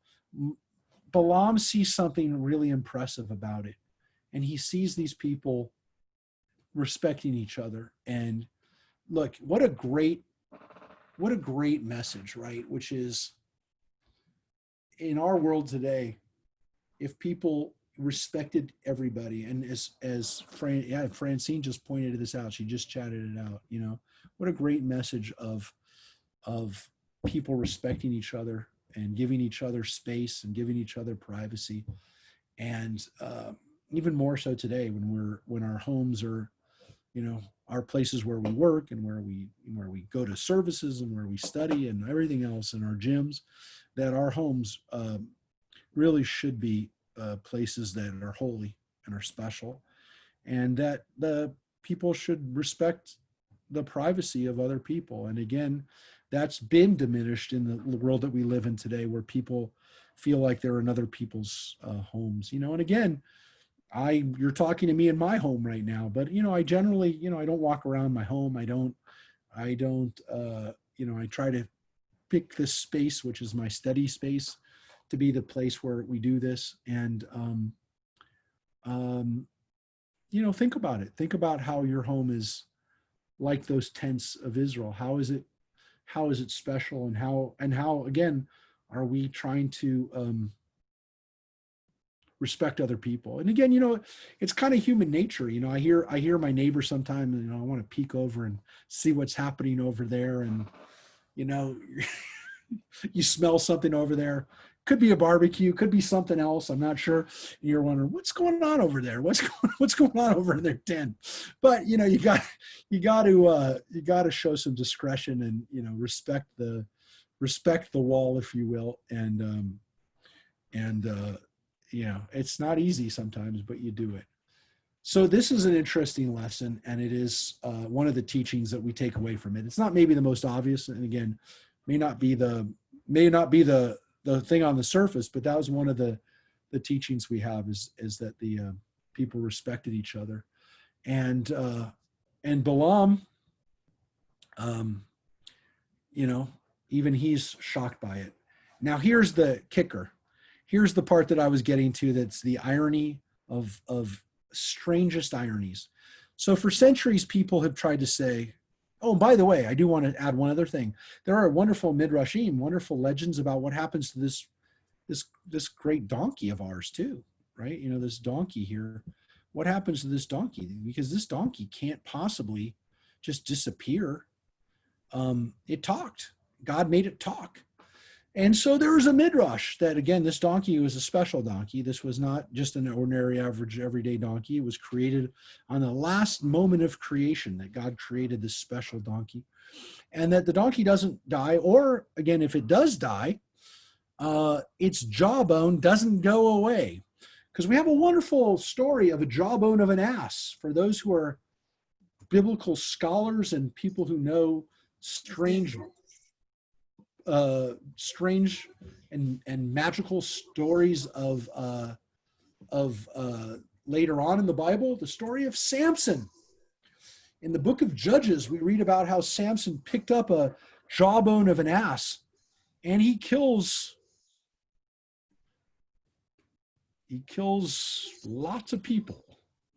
Balaam sees something really impressive about it, and he sees these people respecting each other. And look, what a great message, right? Which is, in our world today, if people respected everybody, and as Francine just pointed this out, she just chatted it out, what a great message of people respecting each other and giving each other space and giving each other privacy. And even more so today, when our homes are, our places where we work and where we go to services and where we study and everything else, in our gyms, that our homes really should be places that are holy and are special, and that the people should respect the privacy of other people. And again, that's been diminished in the world that we live in today, where people feel like they're in other people's homes. And again, you're talking to me in my home right now, but I generally, I don't walk around my home. I try to pick this space, which is my study space, to be the place where we do this. And think about it. Think about how your home is like those tents of Israel. How is it special, and how again are we trying to respect other people? And again, it's kind of human nature. I hear my neighbor sometimes, I want to peek over and see what's happening over there, and you smell something over there. Could be a barbecue, could be something else, I'm not sure. And you're wondering what's going on over there. What's going on over in their tent? But you got to show some discretion and respect the wall, if you will. And it's not easy sometimes, but you do it. So this is an interesting lesson, and it is one of the teachings that we take away from it. It's not maybe the most obvious, and again, may not be the thing on the surface, but that was one of the teachings we have is that the people respected each other. And Balaam, even he's shocked by it. Now here's the kicker. Here's the part that I was getting to that's the irony of strangest ironies. So for centuries, people have tried to say, oh, and by the way, I do want to add one other thing. There are wonderful midrashim, wonderful legends about what happens to this great donkey of ours too, right? You know, this donkey here. What happens to this donkey? Because this donkey can't possibly just disappear. It talked. God made it talk. And so there was a midrash that, again, this donkey was a special donkey. This was not just an ordinary, average, everyday donkey. It was created on the last moment of creation that God created this special donkey. And that the donkey doesn't die, or, again, if it does die, its jawbone doesn't go away. Because we have a wonderful story of a jawbone of an ass. For those who are biblical scholars and people who know strange and magical stories of later on in the Bible, the story of Samson. In the book of Judges, we read about how Samson picked up a jawbone of an ass and he kills lots of people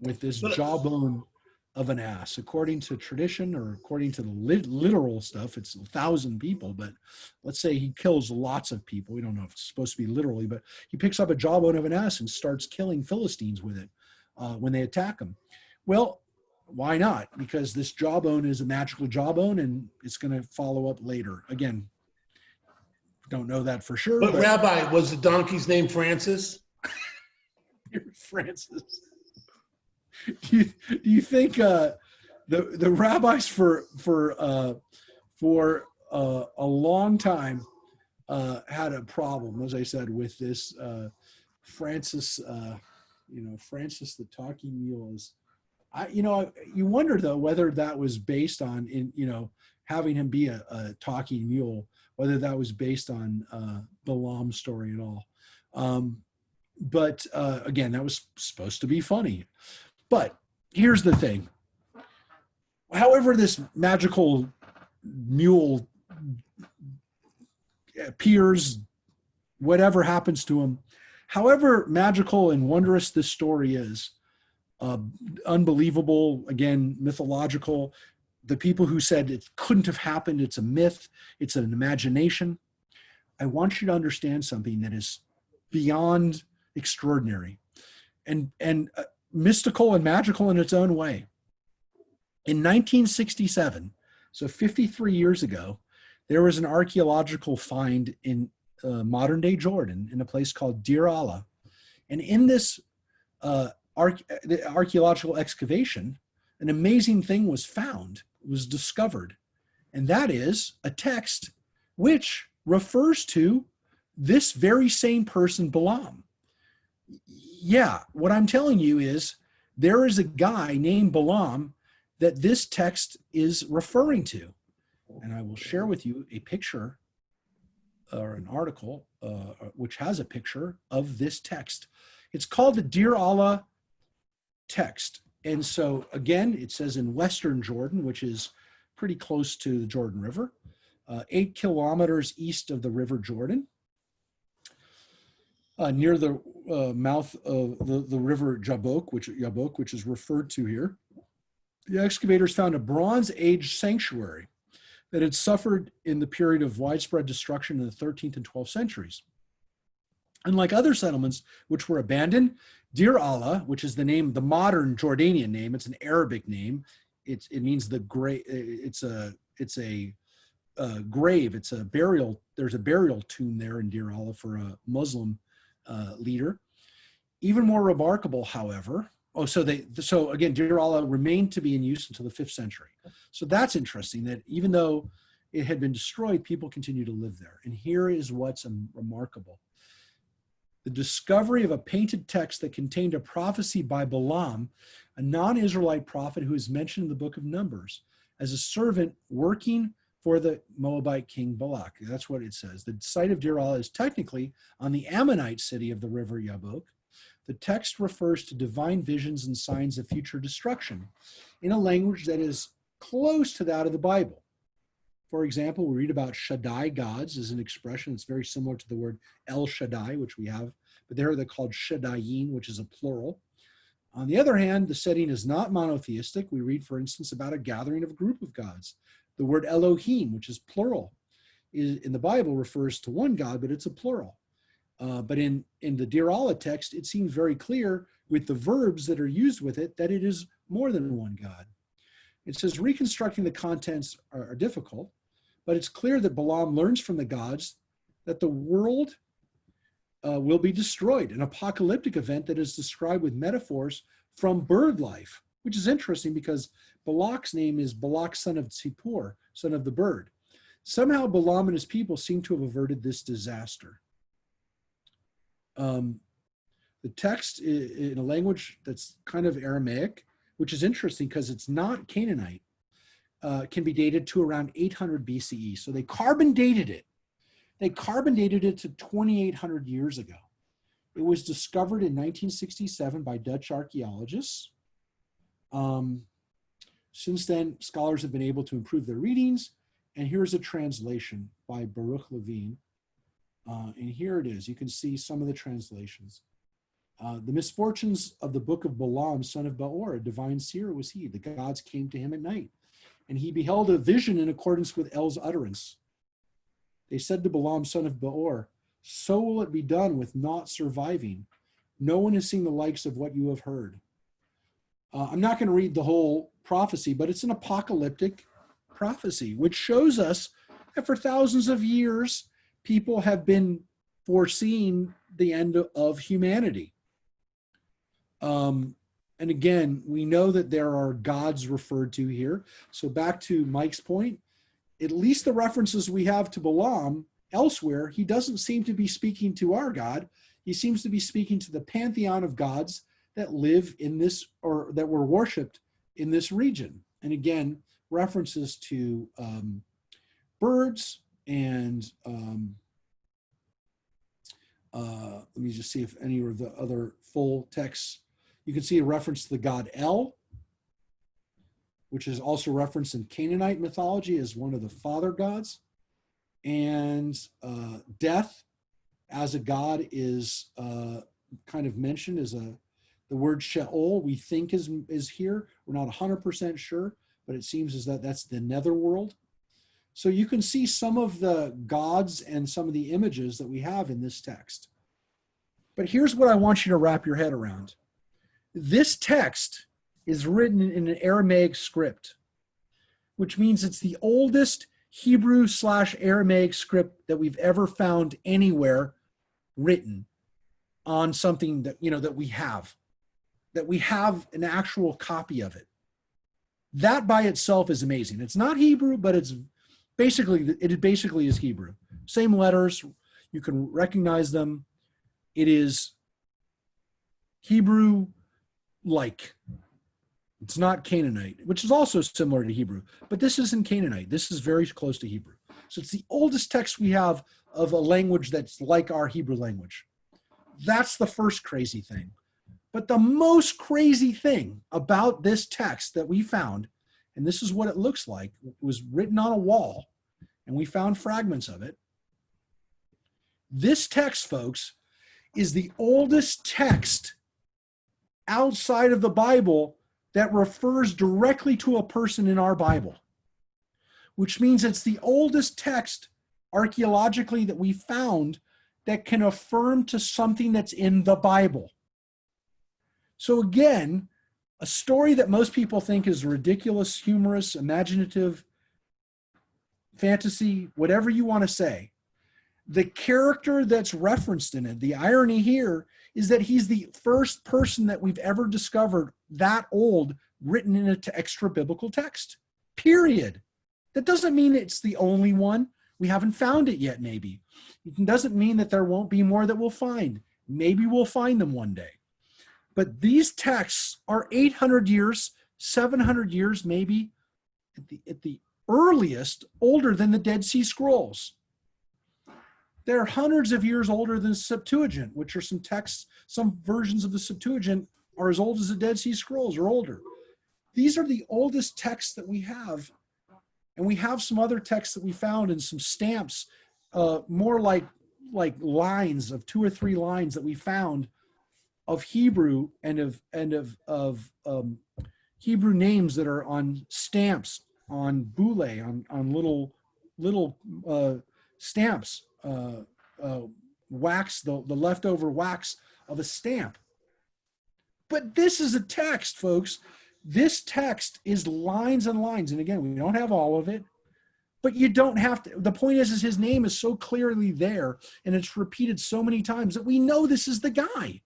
with this jawbone of an ass. According to tradition, or according to the literal stuff, it's 1,000 people, but let's say he kills lots of people. We don't know if it's supposed to be literally, but he picks up a jawbone of an ass and starts killing Philistines with it when they attack him. Well, why not? Because this jawbone is a magical jawbone and it's going to follow up later. Again, don't know that for sure. But Rabbi, was the donkey's name Francis? Francis. Do you think the rabbis for a long time had a problem, as I said, with this Francis? Francis the talking mule is. You wonder though whether that was based on having him be a talking mule, whether that was based on Balaam's story at all. But again, that was supposed to be funny. But here's the thing. However this magical mule appears, whatever happens to him, however magical and wondrous this story is, unbelievable, again, mythological, the people who said it couldn't have happened, it's a myth, it's an imagination, I want you to understand something that is beyond extraordinary and mystical and magical in its own way. In 1967, so 53 years ago, there was an archaeological find in modern day Jordan in a place called Deir Allah. And in this archaeological excavation, an amazing thing was found, was discovered. And that is a text which refers to this very same person, Balaam. Yeah, what I'm telling you is there is a guy named Balaam that this text is referring to. And I will share with you a picture or an article which has a picture of this text. It's called the Deir Allah text. And so again, it says in Western Jordan, which is pretty close to the Jordan River, 8 kilometers east of the River Jordan. Near the mouth of the river Jabbok, which is referred to here, the excavators found a Bronze Age sanctuary that had suffered in the period of widespread destruction in the 13th and 12th centuries. Unlike other settlements which were abandoned, Deir Allah, which is the name, the modern Jordanian name, it's an Arabic name. It means the grave. It's a grave. It's a burial. There's a burial tomb there in Deir Allah for a Muslim leader. Even more remarkable, however, so again, Deir Allah remained to be in use until the 5th century. So that's interesting that even though it had been destroyed, people continue to live there. And here is what's remarkable. The discovery of a painted text that contained a prophecy by Balaam, a non-Israelite prophet who is mentioned in the book of Numbers as a servant working for the Moabite king Balak. That's what it says. The site of Deir Allah is technically on the Ammonite city of the river Jabbok. The text refers to divine visions and signs of future destruction in a language that is close to that of the Bible. For example, we read about Shaddai gods as an expression. It's very similar to the word El Shaddai, which we have, but there they're called Shaddaiim, which is a plural. On the other hand, the setting is not monotheistic. We read, for instance, about a gathering of a group of gods. The word Elohim, which is plural, in the Bible refers to one God, but it's a plural. But in the Deir Allah text, it seems very clear with the verbs that are used with it that it is more than one God. It says reconstructing the contents are difficult, but it's clear that Balaam learns from the gods that the world will be destroyed, an apocalyptic event that is described with metaphors from bird life, which is interesting because Balak's name is Balak, son of Tzipor, son of the bird. Somehow Balaam and his people seem to have averted this disaster. The text in a language that's kind of Aramaic, which is interesting because it's not Canaanite, can be dated to around 800 BCE. So they carbon dated it. They carbon dated it to 2,800 years ago. It was discovered in 1967 by Dutch archaeologists. Since then, scholars have been able to improve their readings. And here's a translation by Baruch Levine. And here it is. You can see some of the translations. The misfortunes of the book of Balaam, son of Beor, a divine seer was he. The gods came to him at night, and he beheld a vision in accordance with El's utterance. They said to Balaam, son of Beor, so will it be done with not surviving. No one has seen the likes of what you have heard. I'm not going to read the whole prophecy, but it's an apocalyptic prophecy, which shows us that for thousands of years, people have been foreseeing the end of humanity. And again, we know that there are gods referred to here. So back to Mike's point, at least the references we have to Balaam elsewhere, he doesn't seem to be speaking to our God. He seems to be speaking to the pantheon of gods that live in this, or that were worshipped in this region. And again, references to birds and let me just see if any of the other full texts. You can see a reference to the god El, which is also referenced in Canaanite mythology as one of the father gods. And death as a god is kind of mentioned as the word Sheol, we think is here. We're not 100% sure, but it seems as that's the netherworld. So you can see some of the gods and some of the images that we have in this text. But here's what I want you to wrap your head around. This text is written in an Aramaic script, which means it's the oldest Hebrew/Aramaic script that we've ever found anywhere written on something that, that we have an actual copy of it. That by itself is amazing. It's not Hebrew, but it basically is Hebrew. Same letters, you can recognize them. It is Hebrew-like. It's not Canaanite, which is also similar to Hebrew, but this isn't Canaanite. This is very close to Hebrew. So it's the oldest text we have of a language that's like our Hebrew language. That's the first crazy thing. But the most crazy thing about this text that we found, and this is what it looks like, it was written on a wall, and we found fragments of it. This text, folks, is the oldest text outside of the Bible that refers directly to a person in our Bible, which means it's the oldest text archaeologically that we found that can affirm to something that's in the Bible. So again, a story that most people think is ridiculous, humorous, imaginative, fantasy, whatever you want to say, the character that's referenced in it, the irony here is that he's the first person that we've ever discovered that old written in an extra biblical text, period. That doesn't mean it's the only one. We haven't found it yet, maybe. It doesn't mean that there won't be more that we'll find. Maybe we'll find them one day. But these texts are 800 years, 700 years, maybe at the earliest, older than the Dead Sea Scrolls. They're hundreds of years older than the Septuagint, which are some texts, some versions of the Septuagint are as old as the Dead Sea Scrolls or older. These are the oldest texts that we have. And we have some other texts that we found and some stamps, more like lines of 2 or 3 lines that we found of Hebrew and of Hebrew names that are on stamps, on boule, on little stamps, wax, the leftover wax of a stamp. But this is a text, folks. This text is lines and lines. And again, we don't have all of it, but you don't have to. The point is his name is so clearly there and it's repeated so many times that we know this is the guy.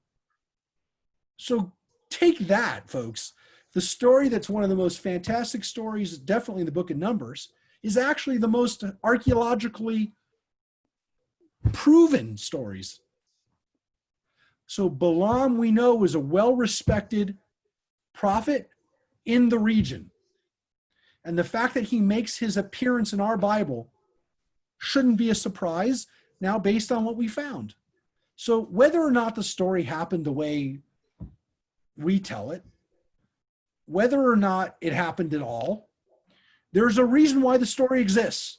So take that, folks. The story that's one of the most fantastic stories, definitely in the book of Numbers, is actually the most archaeologically proven stories. So Balaam, we know, was a well-respected prophet in the region. And the fact that he makes his appearance in our Bible shouldn't be a surprise now based on what we found. So whether or not the story happened the way we tell it, whether or not it happened at all, there's a reason why the story exists.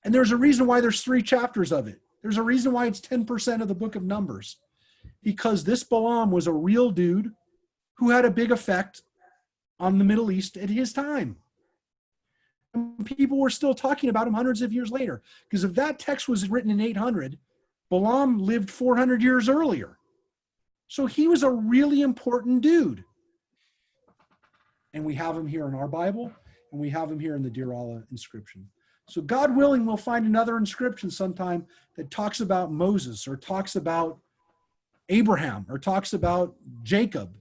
And there's a reason why there's 3 chapters of it. There's a reason why it's 10% of the book of Numbers. Because this Balaam was a real dude who had a big effect on the Middle East at his time. And people were still talking about him hundreds of years later. Because if that text was written in 800, Balaam lived 400 years earlier. So he was a really important dude. And we have him here in our Bible, and we have him here in the Deir Allah inscription. So God willing, we'll find another inscription sometime that talks about Moses or talks about Abraham or talks about Jacob.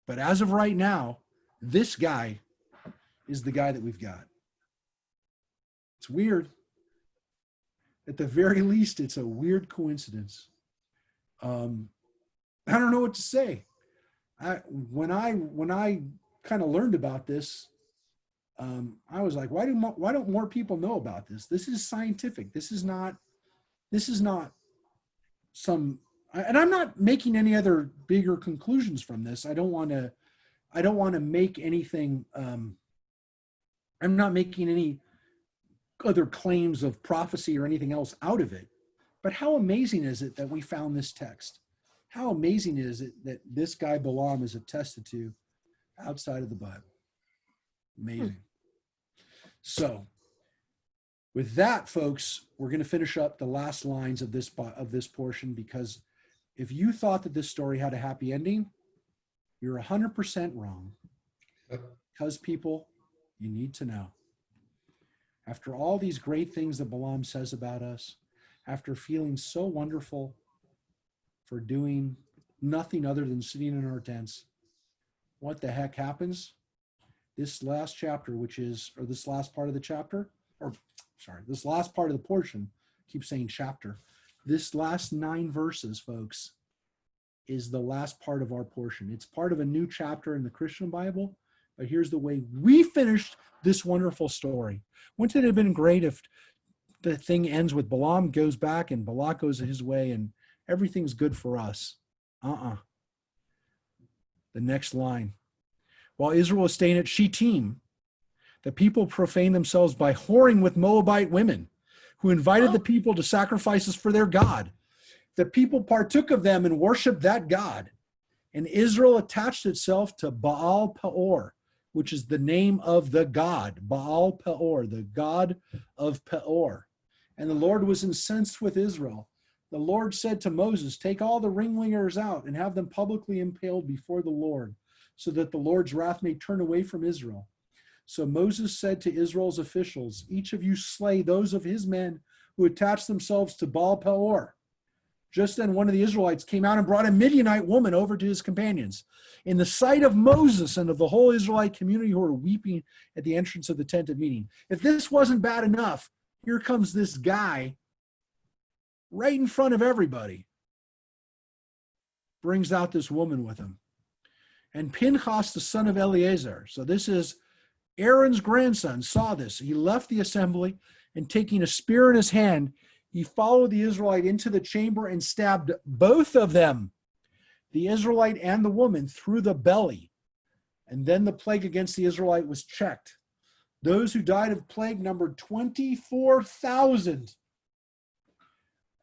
But as of right now, this guy is the guy that we've got. It's weird. At the very least, it's a weird coincidence. I don't know what to say. When I kind of learned about this, I was like, why don't more people know about this? This is scientific. This is not some, and I'm not making any other bigger conclusions from this. I don't want to make anything. I'm not making any other claims of prophecy or anything else out of it. But how amazing is it that we found this text? How amazing is it that this guy Balaam is attested to outside of the Bible? Amazing. So with that, folks, we're going to finish up the last lines of this portion, because if you thought that this story had a happy ending, you're 100% wrong. Because people, you need to know. After all these great things that Balaam says about us, after feeling so wonderful for doing nothing other than sitting in our tents, what the heck happens? This last chapter, this last part of the chapter, this last part of the portion, I keep saying chapter, this last 9 verses, folks, is the last part of our portion. It's part of a new chapter in the Christian Bible, but here's the way we finished this wonderful story. Wouldn't it have been great if the thing ends with Balaam goes back and Balak goes his way and everything's good for us? The next line. While Israel was staying at Shittim, the people profaned themselves by whoring with Moabite women who invited the people to sacrifices for their God. The people partook of them and worshiped that God. And Israel attached itself to Baal Peor, which is the name of the God, Baal Peor, the God of Peor. And the Lord was incensed with Israel. The Lord said to Moses, take all the ringleaders out and have them publicly impaled before the Lord, so that the Lord's wrath may turn away from Israel. So Moses said to Israel's officials, each of you slay those of his men who attach themselves to Baal Peor. Just then one of the Israelites came out and brought a Midianite woman over to his companions. In the sight of Moses and of the whole Israelite community who were weeping at the entrance of the tent of meeting. If this wasn't bad enough, here comes this guy right in front of everybody. Brings out this woman with him. And Pinchas, the son of Eleazar, so this is Aaron's grandson, saw this. He left the assembly and taking a spear in his hand, he followed the Israelite into the chamber and stabbed both of them, the Israelite and the woman, through the belly. And then the plague against the Israelite was checked. Those who died of plague numbered 24,000.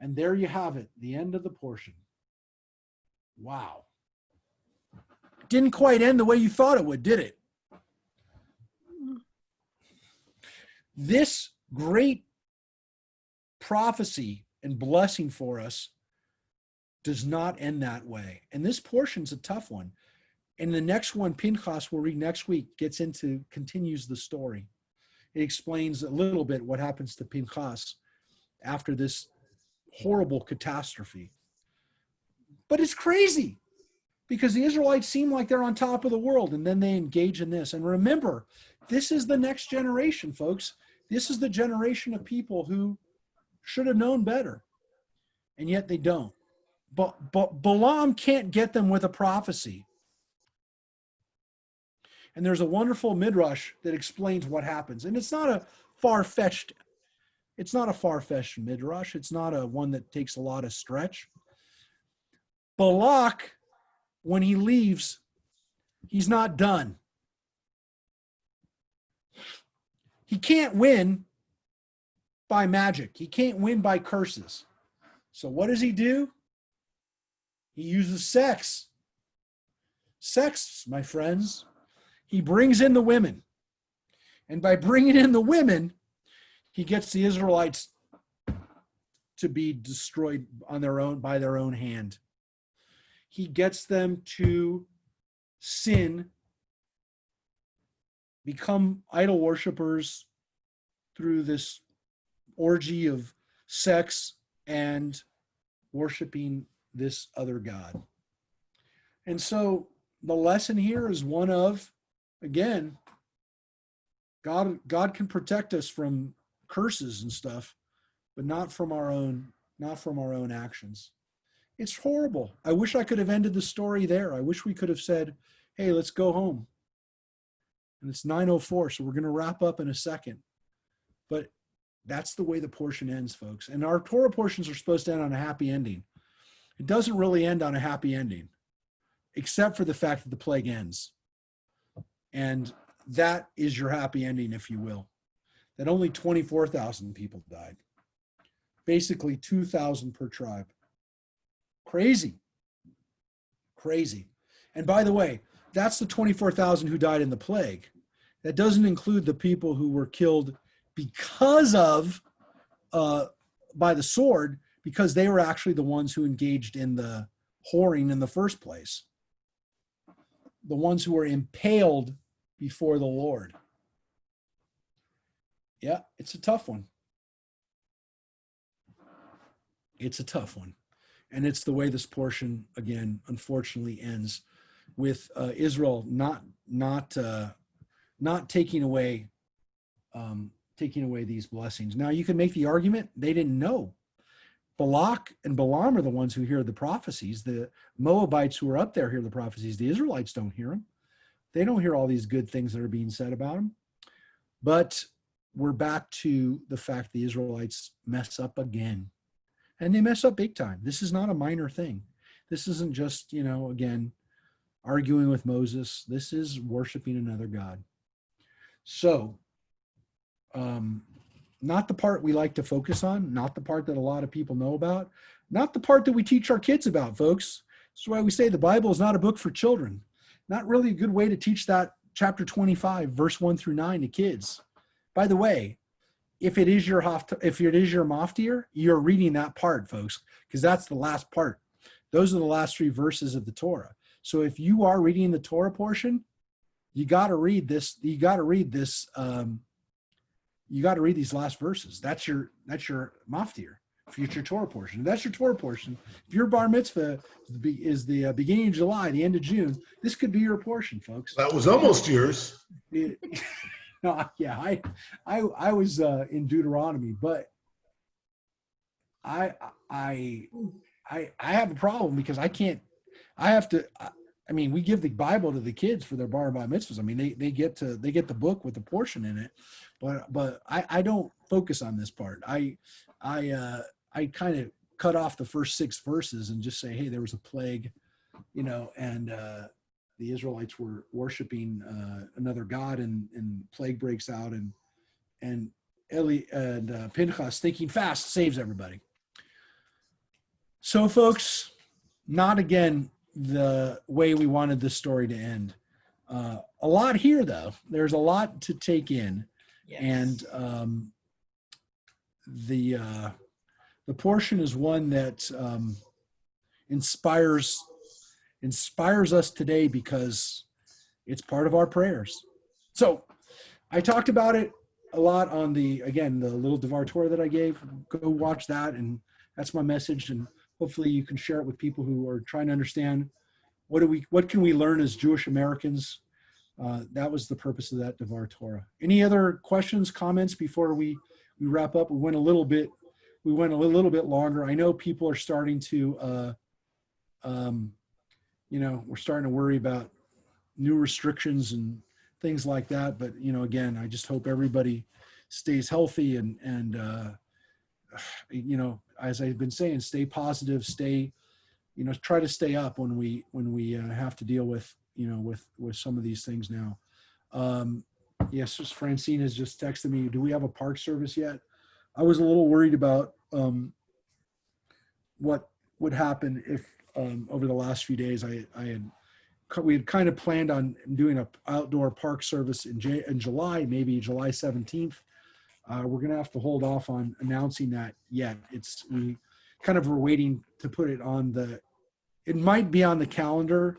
And there you have it, the end of the portion. Wow. Didn't quite end the way you thought it would, did it? This great prophecy and blessing for us does not end that way. And this portion's a tough one. And the next one, Pinchas, we'll read next week, continues the story. It explains a little bit what happens to Pinchas after this horrible catastrophe. But it's crazy because the Israelites seem like they're on top of the world, and then they engage in this. And remember, this is the next generation, folks. This is the generation of people who should have known better, and yet they don't. But Balaam can't get them with a prophecy. And there's a wonderful midrash that explains what happens. And it's not a far-fetched midrash. It's not a one that takes a lot of stretch. Balak, when he leaves, he's not done. He can't win by magic. He can't win by curses. So what does he do? He uses sex. Sex, my friends. He brings in the women. And by bringing in the women, he gets the Israelites to be destroyed on their own, by their own hand. He gets them to sin, become idol worshipers through this orgy of sex and worshiping this other god. And so the lesson here is one of, again, God can protect us from curses and stuff, but not from our own actions. It's horrible. I wish I could have ended the story there. I wish we could have said, hey, let's go home. And it's 9:04, so we're going to wrap up in a second. But that's the way the portion ends, folks. And our Torah portions are supposed to end on a happy ending. It doesn't really end on a happy ending, except for the fact that the plague ends. And that is your happy ending, if you will. That only 24,000 people died. Basically 2,000 per tribe. Crazy. Crazy. And by the way, that's the 24,000 who died in the plague. That doesn't include the people who were killed because of, by the sword, because they were actually the ones who engaged in the whoring in the first place. The ones who were impaled before the Lord. Yeah, it's a tough one. It's a tough one. And it's the way this portion, again, unfortunately ends with Israel not taking away these blessings. Now, you can make the argument they didn't know. Balak and Balaam are the ones who hear the prophecies. The Moabites who are up there hear the prophecies. The Israelites don't hear them. They don't hear all these good things that are being said about them. But we're back to the fact the Israelites mess up again. And they mess up big time. This is not a minor thing. This isn't just, again, arguing with Moses. This is worshiping another god. So, not the part we like to focus on, not the part that a lot of people know about, not the part that we teach our kids about, folks. That's why we say the Bible is not a book for children. Not really a good way to teach that chapter 25, verse 1 through 9 to kids. By the way, if it is your maftir, you're reading that part, folks, because that's the last part. Those are the last 3 verses of the Torah. So if you are reading the Torah portion, you got to read this. You got to read this. You got to read these last verses. That's your maftir, future Torah portion. If that's your Torah portion. If your bar mitzvah is the beginning of July, the end of June, this could be your portion, folks. That was almost yours. No, yeah, I was in Deuteronomy, but I have a problem because we give the Bible to the kids for their bar and bar mitzvahs. I mean, they get the book with the portion in it, but I don't focus on this part. I kind of cut off the first 6 verses and just say, hey, there was a plague, and the Israelites were worshiping another god, and plague breaks out, and Eli and Pinchas, thinking fast, saves everybody. So, folks, not again the way we wanted this story to end. A lot here, though. There's a lot to take in, Yes. and the portion is one that inspires us today because it's part of our prayers. So, I talked about it a lot on the little Devar Torah that I gave. Go watch that, and that's my message. And hopefully, you can share it with people who are trying to understand what can we learn as Jewish Americans. That was the purpose of that Devar Torah. Any other questions, comments before we wrap up? We went a little bit longer. I know people are starting to, we're starting to worry about new restrictions and things like that. But again, I just hope everybody stays healthy and as I've been saying, stay positive, try to stay up when we have to deal with some of these things now. Yes, just Francine has just texted me. Do we have a park service yet? I was a little worried about what would happen if over the last few days we had kind of planned on doing an outdoor park service in July, maybe July 17th. We're going to have to hold off on announcing that yet. We kind of were waiting to put it on it might be on the calendar.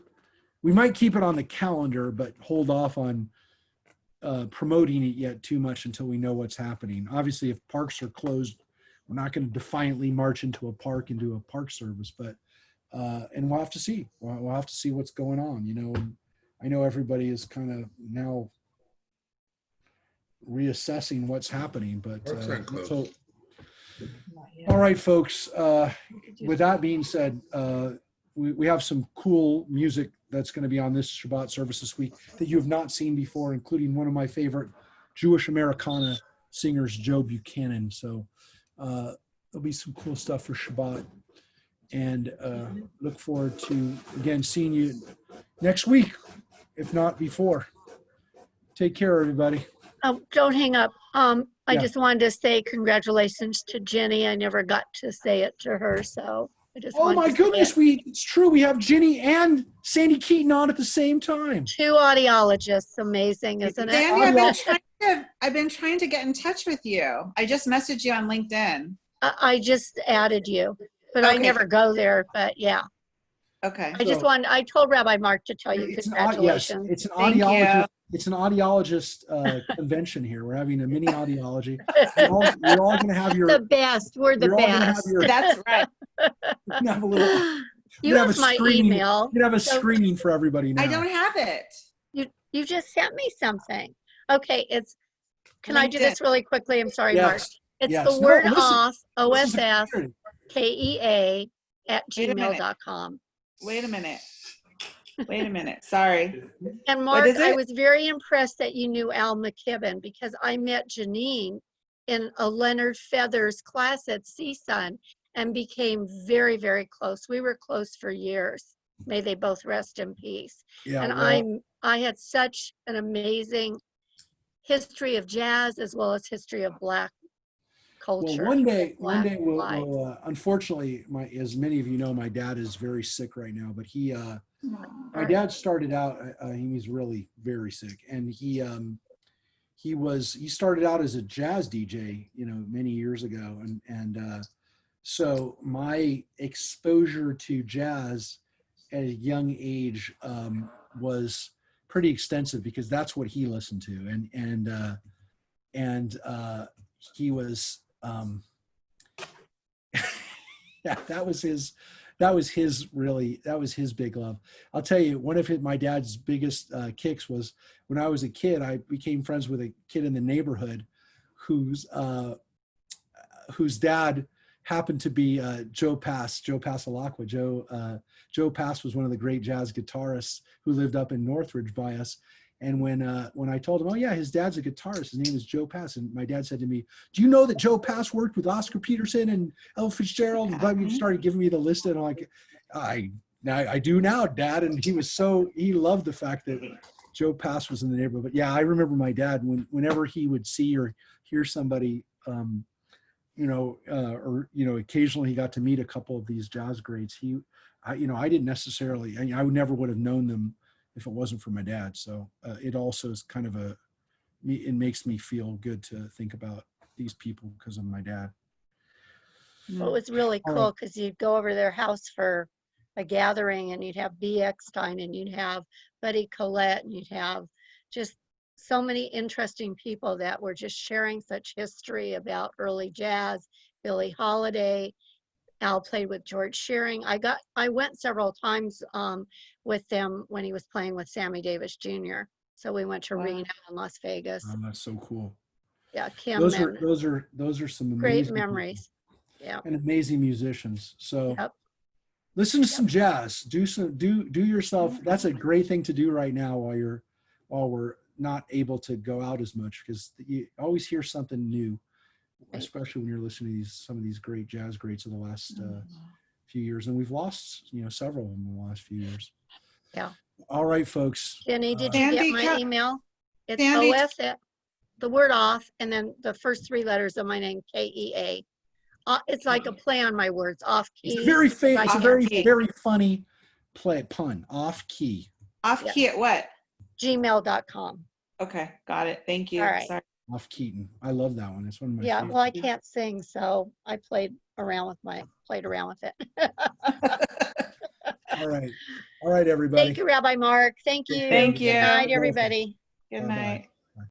We might keep it on the calendar, but hold off on promoting it yet too much until we know what's happening. Obviously, if parks are closed, we're not going to defiantly march into a park and do a park service, but and we'll have to see. We'll have to see what's going on. And I know everybody is kind of now reassessing what's happening, but Parks aren't closed. so Not yet. all right, folks. We could do With that being said, we have some cool music that's going to be on this Shabbat service this week that you have not seen before, including one of my favorite Jewish Americana singers, Joe Buchanan. So there'll be some cool stuff for Shabbat. And look forward to, again, seeing you next week, if not before. Take care, everybody. Oh, don't hang up. I Yeah. just wanted to say congratulations to Jenny. I never got to say it to her, so I just Oh wanted my to say goodness, it. it's true. We have Ginny and Sandy Keaton on at the same time. 2 audiologists, amazing, isn't it? Sandy, I've been trying to get in touch with you. I just messaged you on LinkedIn. I just added you, but I Okay. never go there. But yeah, Okay. I told Rabbi Mark to tell you Yes, congratulations. it's an Thank you. audiologist. It's an audiologist convention here. We're having a mini audiology. You're all going to have your. The best. We're the You're all gonna have best. your- That's right. We're gonna have a little. You have have a my screening. email. You have a So- screening for everybody now. I don't have it. You just sent me something. Okay, can I do this LinkedIn. really quickly? I'm sorry, Mark. Yes. It's yes. the No, word listen, off, this is a OSS, security. KEA at Wait a minute. gmail.com. Wait a minute. Sorry. And Mark, is I it? was very impressed that you knew Al McKibben because I met Janine in a Leonard Feathers class at CSUN and became very, very close. We were close for years. May they both rest in peace. Yeah. And well, I had such an amazing history of jazz as well as history of Black culture. one day Black life. we'll unfortunately, as many of you know, my dad is very sick right now. But my dad started out. He was really very sick, and he started out as a jazz DJ, many years ago, and so my exposure to jazz at a young age was pretty extensive because that's what he listened to, and he was yeah, that was his big love. I'll tell you, one of my dad's biggest kicks was when I was a kid. I became friends with a kid in the neighborhood whose dad happened to be Joe Passalacqua. Joe Pass was one of the great jazz guitarists who lived up in Northridge by us. And when I told him, oh yeah, his dad's a guitarist, his name is Joe Pass, and my dad said to me, do you know that Joe Pass worked with Oscar Peterson and Ella Fitzgerald? And he started giving me the list, and I'm like, I Now I do now, Dad, and he loved the fact that Joe Pass was in the neighborhood. But yeah, I remember my dad whenever he would see or hear somebody, or occasionally he got to meet a couple of these jazz greats. I didn't necessarily, I never would have known them if it wasn't for my dad. So it also is kind of it makes me feel good to think about these people because of my dad. Well, it was really All cool right. because you'd go over to their house for a gathering and you'd have B. Eckstein and you'd have Buddy Collette and you'd have just so many interesting people that were just sharing such history about early jazz. Billie Holiday, Al played with George Shearing. I went several times with them when he was playing with Sammy Davis Jr. So we went to Wow. Reno and Las Vegas. Oh, that's so cool. Yeah, Kim Those and are some great amazing people memories. Yeah. and amazing musicians. So Yep. listen to some jazz. Do yourself. That's a great thing to do right now while we're not able to go out as much, because you always hear something new, Right. especially when you're listening to some of these great jazz greats of the last few years, and we've lost several of them in the last few years. Yeah. All right, folks. Jenny, did you get Sandy, my email? It's Sandy- OS, the word off, and then the first three letters of my name, KEA. It's like a play on my words, off key. It's a very because I it's a can't- very key. very funny pun. Off key. Off key at what? gmail.com. Okay, got it. Thank you. All right. Sorry. Off Keaton. I love that one. It's one of my Yeah, favorites. well, I can't sing, so I played around with it. All right. All right, everybody. Thank you, Rabbi Mark. Thank you. Thank Good night, you. everybody. Good Bye-bye. night.